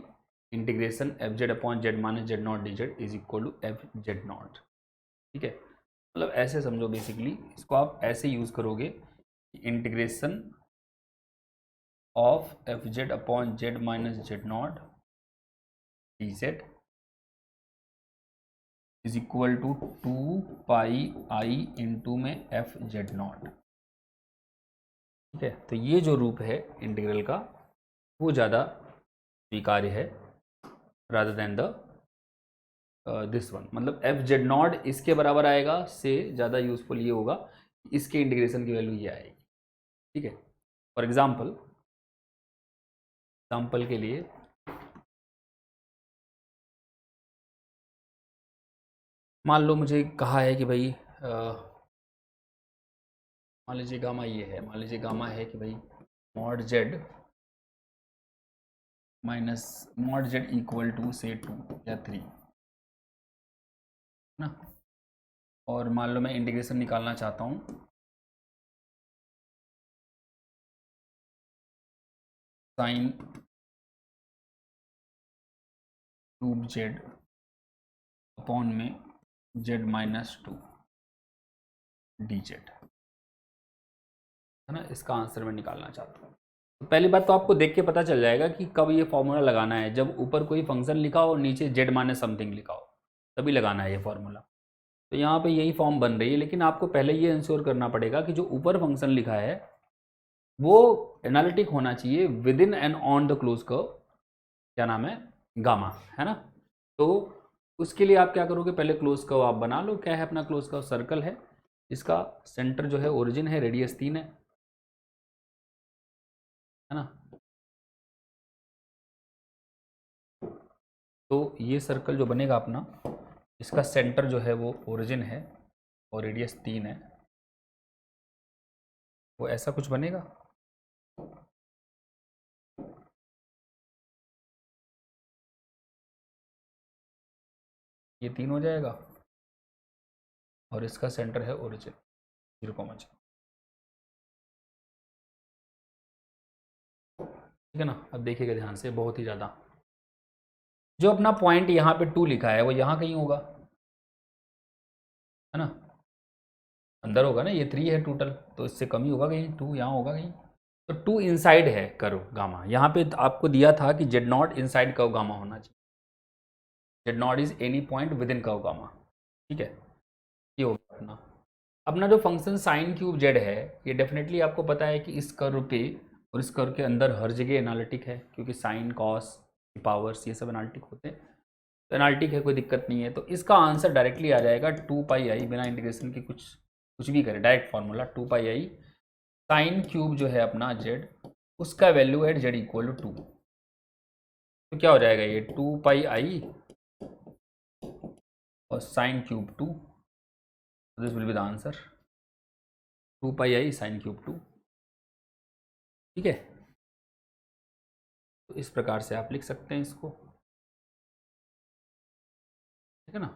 integration F Z upon Z minus Z not D Z is equal to F Z not. ठीक है, मतलब ऐसे समझो, basically इसको आप ऐसे use करोगे, integration of F Z upon Z minus Z not D Z is equal to 2 pi I into में एफ जेड नॉट। ठीक है, तो ये जो रूप है इंटीग्रल का वो ज़्यादा स्वीकार्य है rather than the this one. मतलब एफ जेड नॉट इसके बराबर आएगा से ज़्यादा यूजफुल ये होगा, इसके इंटीग्रेशन की वैल्यू ये आएगी। ठीक है, फॉर एग्जाम्पल के लिए मान लो मुझे कहा है कि भाई मान लीजिए गामा ये है, मान लीजिए गामा है कि भाई mod Z minus mod Z equal to से 2 या 3 ना, और मान लो मैं इंटीग्रेशन निकालना चाहता हूँ साइन क्यूब जेड अपॉन में जेड माइनस 2 डी जेड, है ना, इसका आंसर मैं निकालना चाहता हूँ। तो पहली बात तो आपको देख के पता चल जाएगा कि कब ये फॉर्मूला लगाना है, जब ऊपर कोई फंक्शन लिखा हो और नीचे जेड माइनस समथिंग लिखा हो, तभी लगाना है ये फॉर्मूला। तो यहाँ पे यही फॉर्म बन रही है, लेकिन आपको पहले ये इंश्योर करना पड़ेगा कि जो ऊपर फंक्शन लिखा है वो एनालिटिक होना चाहिए with in and on the close curve, क्या नाम है, गामा, है ना। तो उसके लिए आप क्या करोगे, पहले क्लोज कर्व आप बना लो। क्या है अपना क्लोज कर्व? सर्कल है, इसका सेंटर जो है ओरिजिन है, रेडियस 3 है ना। तो ये सर्कल जो बनेगा अपना, इसका सेंटर जो है वो ओरिजिन है और रेडियस 3 है, वो ऐसा कुछ बनेगा। ये 3 हो जाएगा और इसका सेंटर है ओरिजिन 0,0। ठीक है ना। अब देखिएगा ध्यान से, बहुत ही ज़्यादा, जो अपना पॉइंट यहाँ पे 2 लिखा है वो यहाँ कहीं होगा, है ना, अंदर होगा ना, ये 3 है टोटल, तो इससे कम ही होगा कहीं, 2 यहाँ होगा कहीं, तो 2 इनसाइड है कर्व गामा। यहाँ पे आपको दिया था कि Z not inside curve gamma होना चाहिए, Z not is any point with in curve gamma, ठीक है। ये होगा अपना अपना जो फंक्शन साइन क्यूब जेड है, ये डेफिनेटली आपको पता है कि इस कर्व पे और इस कर्व के अंदर हर जगह एनालिटिक है, क्योंकि साइन कॉस पावर्स ये सब एनालिटिक होते हैं, तो एनालिटिक है, कोई दिक्कत नहीं है। तो इसका आंसर डायरेक्टली आ जाएगा 2πi, बिना इंटीग्रेशन के कुछ भी करें, direct formula 2πi sine cube जो है अपना जेड, उसका value at Z equal to 2। तो क्या हो जाएगा ये 2πi और sine cube 2, this will be the answer 2πi sine cube 2, ठीक है। तो इस प्रकार से आप लिख सकते हैं इसको, ठीक है ना।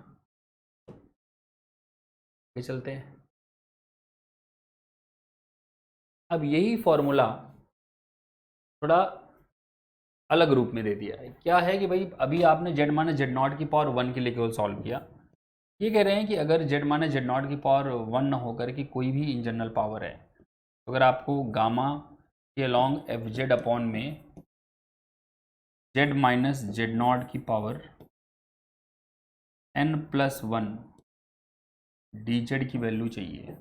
ये चलते हैं, अब यही फॉर्मूला थोड़ा अलग रूप में दे दिया है। क्या है कि भाई अभी आपने जेड माइनस जेड नॉट की पावर 1 के लिए केवल सॉल्व किया, ये कह रहे हैं कि अगर जेड माइनस जेड नॉट की पावर 1 ना होकर कि कोई भी इन जनरल पावर है, तो अगर आपको गामा के अलॉन्ग एफ जेड अपॉन में जेड माइनस जेड नॉट की पावर n+1 डी जेड की वैल्यू चाहिए,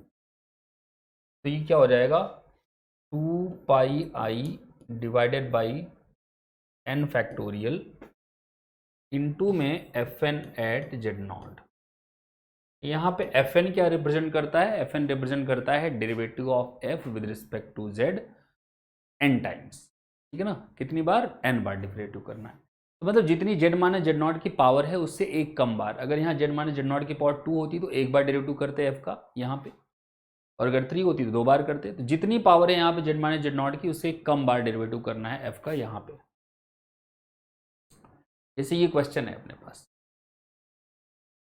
तो ये क्या हो जाएगा 2πi divided by n factorial into में fn एट जेड नॉट। यहाँ पे fn क्या रिप्रेजेंट करता है, fn रिप्रेजेंट करता है derivative of f with respect to z n times, ठीक है ना। कितनी बार, n बार डेरिवेटिव करना है, तो मतलब जितनी जेड माइनस जेड नॉट की पावर है उससे एक कम बार। अगर यहाँ जेड माइनस जेड नॉट की पावर 2 होती तो एक बार डेरिवेटिव करते f का यहाँ पे, और अगर 3 होती तो 2 बार करते। तो जितनी पावर है यहाँ पे जेड माइनस जेड नॉट की, उससे कम बार डेरिवेटिव करना है f का यहाँ पे। जैसे ये क्वेश्चन है अपने पास,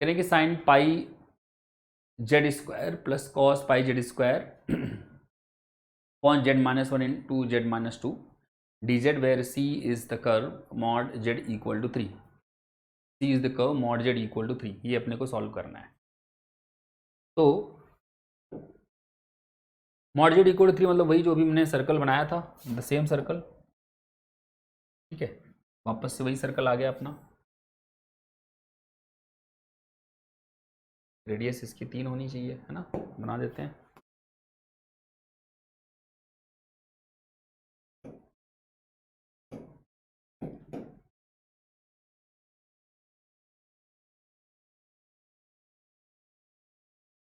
कह रहे हैं कि sine pi Z square plus cos pi Z square upon Z minus 1 into Z minus 2 D Z, where C is the curve mod Z equal to 3, C is the curve mod Z equal to 3, ये अपने को solve करना है। तो mod Z equal to 3 मतलब वही जो अभी हमने सर्कल बनाया था, द सेम सर्कल, ठीक है। वापस से वही सर्कल आ गया अपना, रेडियस इसकी 3 होनी चाहिए, है ना, बना देते हैं।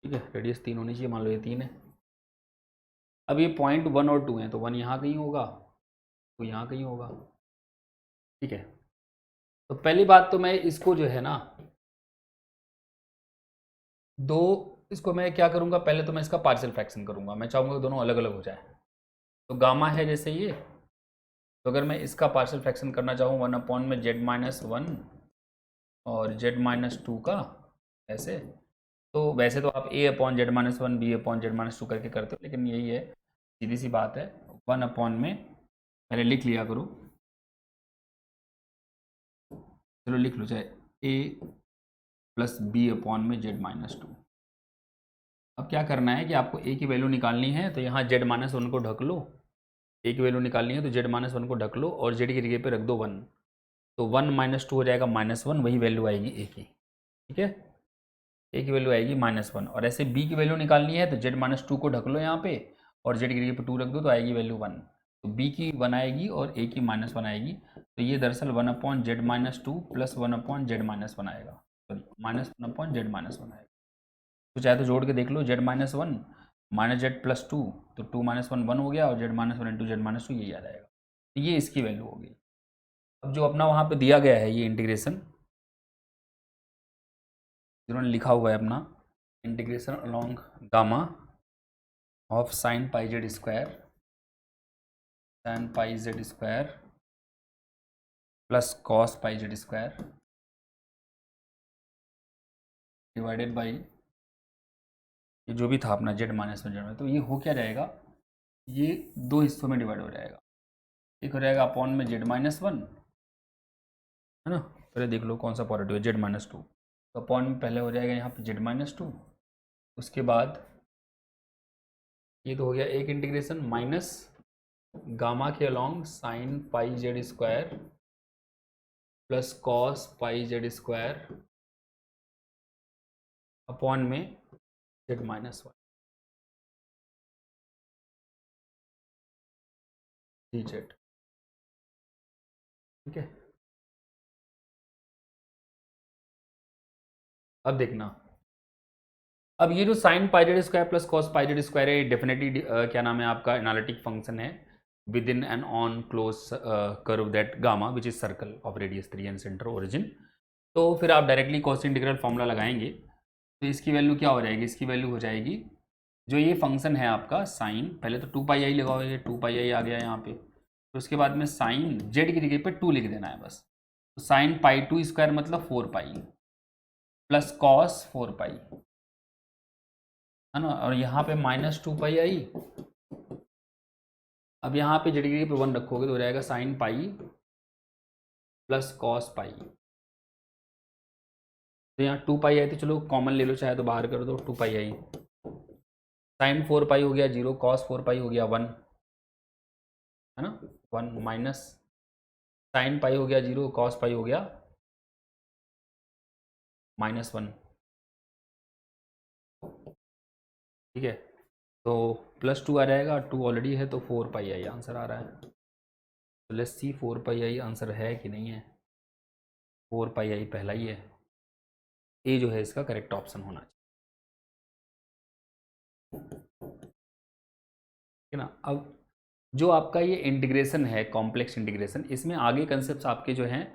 ठीक है, रेडियस 3 होनी चाहिए, मान लो ये 3 है। अब ये पॉइंट 1 और 2 हैं, तो 1 यहाँ कहीं होगा, तो यहाँ कहीं होगा, ठीक है। तो पहली बात तो मैं इसको जो है ना, इसको मैं क्या करूँगा, पहले तो मैं इसका पार्शियल फ्रैक्शन करूँगा। मैं चाहूँगा कि दोनों अलग अलग हो जाए। तो गामा है जैसे ये, तो अगर मैं इसका पार्शियल फ्रैक्शन करना चाहूँ 1 अपॉन में जेड माइनस 1 और जेड माइनस 2 का ऐसे, तो वैसे तो आप a upon Z minus 1 b upon Z minus 2 करके करते हो, लेकिन यही है, सीधी सी बात है, 1 अपॉन में पहले लिख लिया करो, चलो लिख लो, चाहे a प्लस बी अपॉन में जेड माइनस 2। अब क्या करना है कि आपको a की वैल्यू निकालनी है, तो यहाँ जेड माइनस 1 को ढक लो, a की वैल्यू निकालनी है तो जेड माइनस 1 को ढक लो और जेड की जगह पे रख दो 1, तो 1 माइनस 2 हो जाएगा -1, वही वैल्यू आएगी a की, ठीक है। a की वैल्यू आएगी -1, और ऐसे b की वैल्यू निकालनी है तो जेड माइनस 2 को ढक लो यहाँ पे और जेड की जगह पे 2 रख दो, तो आएगी वैल्यू 1, तो b की 1 आएगी और a की -1 आएगी। तो ये दरअसल 1 upon Z minus 2 plus 1 upon Z minus 1 आएगा, सॉरी -1 अपॉन जेड माइनस 1 आएगा। तो चाहे तो जोड़ के देख लो, z minus 1 minus z plus 2, तो 2 माइनस 1 1 हो गया, और z minus 1 into Z minus 2 यही आ जाएगा, तो ये इसकी वैल्यू होगी। अब जो अपना वहाँ पे दिया गया है ये इंटीग्रेशन, जिन्होंने लिखा हुआ है अपना integration along gamma of sine pi Z square, sign pi Z square plus cos pi Z square divided by ये जो भी था अपना जेड माइनस 1 जेड में, तो ये हो क्या जाएगा, ये 2 हिस्सों में डिवाइड हो जाएगा। एक हो जाएगा अपॉन में जेड माइनस 1, है ना, पहले देख लो कौन सा पॉजिटिव है, जेड माइनस 2, तो अपॉन में पहले हो जाएगा यहाँ पे जेड माइनस 2 उसके बाद ये तो हो गया एक इंटीग्रेशन, माइनस गामा के along sine pi Z square plus cos pi Z square upon में z minus one d z. ठीक है, अब देखना, अब ये जो sine pi Z square plus cos pi Z square है, डेफिनेटली क्या नाम है आपका, एनालिटिक फंक्शन है within and on close curve that gamma which is circle of radius 3 and centre origin. तो फिर आप डायरेक्टली कॉस इंटीग्रल फॉर्मूला लगाएंगे, तो इसकी वैल्यू क्या हो जाएगी, इसकी वैल्यू हो जाएगी जो ये फंक्शन है आपका साइन, पहले तो 2 पाई आई लगाओ, ये 2 पाई आई आ गया यहाँ पे, तो उसके बाद में साइन जेड की जगह पे 2 लिख देना है बस, तो साइन पाई 2 स्क्वायर मतलब 4 पाई प्लस कॉस 4 पाई, है ना, और यहाँ पे -2 पाई आई, अब यहाँ पे जेड की जगह पे 1 रखोगे तो हो जाएगा साइन पाई प्लस कॉस पाई, तो यहाँ 2 पाई आई तो चलो कॉमन ले लो, चाहे तो बाहर कर दो, 2 पाई आई, साइन 4 पाई हो गया 0, कॉस 4 पाई हो गया 1, है ना 1, माइनस साइन पाई हो गया 0, कॉस पाई हो गया -1। ठीक है, तो +2 आ जाएगा, 2 ऑलरेडी है तो 4 पाई आई आंसर आ रहा है, तो let's see 4 pi I answer है कि नहीं है। 4 पाई आई पहला ही है, ए जो है इसका करेक्ट ऑप्शन होना चाहिए, ठीक है ना। अब जो आपका ये इंटीग्रेशन है, कॉम्प्लेक्स इंटीग्रेशन, इसमें आगे कंसेप्ट आपके जो हैं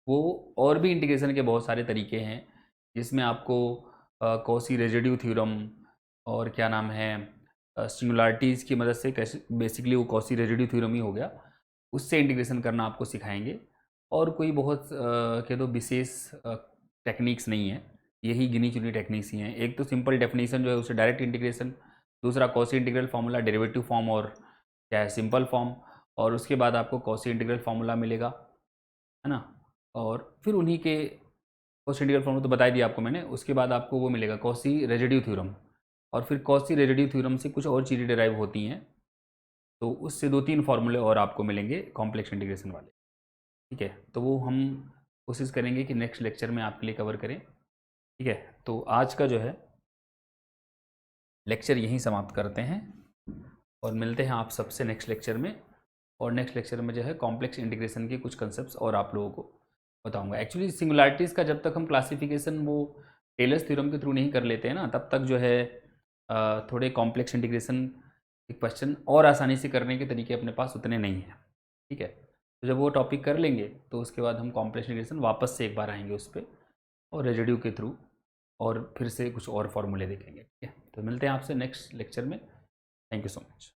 वो और भी इंटीग्रेशन के बहुत सारे तरीके हैं, जिसमें आपको कॉसी रेजिड्यू थ्योरम और क्या नाम है सिंगुलरिटीज़ की मदद से, कैसे बेसिकली वो कॉसी रेजिड्यू थ्योरम ही हो गया, उससे इंटीग्रेशन करना आपको सिखाएंगे। और कोई बहुत कह दो विशेष टेक्निक्स नहीं है, यही गिनी चुनी टेक्निक्स ही हैं। एक तो सिंपल डेफिनेशन जो है उससे डायरेक्ट इंटीग्रेशन, दूसरा quasi integral formula derivative form और क्या है सिंपल फॉर्म, और उसके बाद आपको कॉसी इंटीग्रल फार्मूला मिलेगा, है ना, और फिर उन्हीं के कॉसी इंटीग्रल फार्मूला तो बता ही दिया आपको मैंने, उसके बाद आपको वो मिलेगा कॉसी रेजिड्यू थ्योरम, और फिर कॉसी रेजिड्यू थ्योरम से कुछ और चीज़ें डिराइव होती हैं, तो उससे 2-3 फार्मूले और आपको मिलेंगे कॉम्प्लेक्स इंटीग्रेशन वाले। ठीक है, तो वो हम कोशिश करेंगे कि नेक्स्ट लेक्चर में आपके लिए कवर करें। ठीक है, तो आज का जो है लेक्चर यहीं समाप्त करते हैं और मिलते हैं आप सबसे नेक्स्ट लेक्चर में, और नेक्स्ट लेक्चर में जो है कॉम्प्लेक्स इंटीग्रेशन के कुछ कंसेप्ट्स और आप लोगों को बताऊंगा। एक्चुअली सिंगुलरिटीज़ का जब तक हम क्लासिफिकेशन वो टेलर्स थ्योरम के थ्रू नहीं कर लेते हैं ना, तब तक जो है थोड़े कॉम्प्लेक्स इंटीग्रेशन के क्वेश्चन और आसानी से करने के तरीके अपने पास उतने नहीं हैं। ठीक है, तो जब वो टॉपिक कर लेंगे तो उसके बाद हम कॉम्प्लेक्स इंटीग्रेशन वापस से एक बार आएंगे उस पर, और रेजिड्यू के थ्रू, और फिर से कुछ और फॉर्मूले देखेंगे। ठीक है, तो मिलते हैं आपसे नेक्स्ट लेक्चर में। Thank you so much.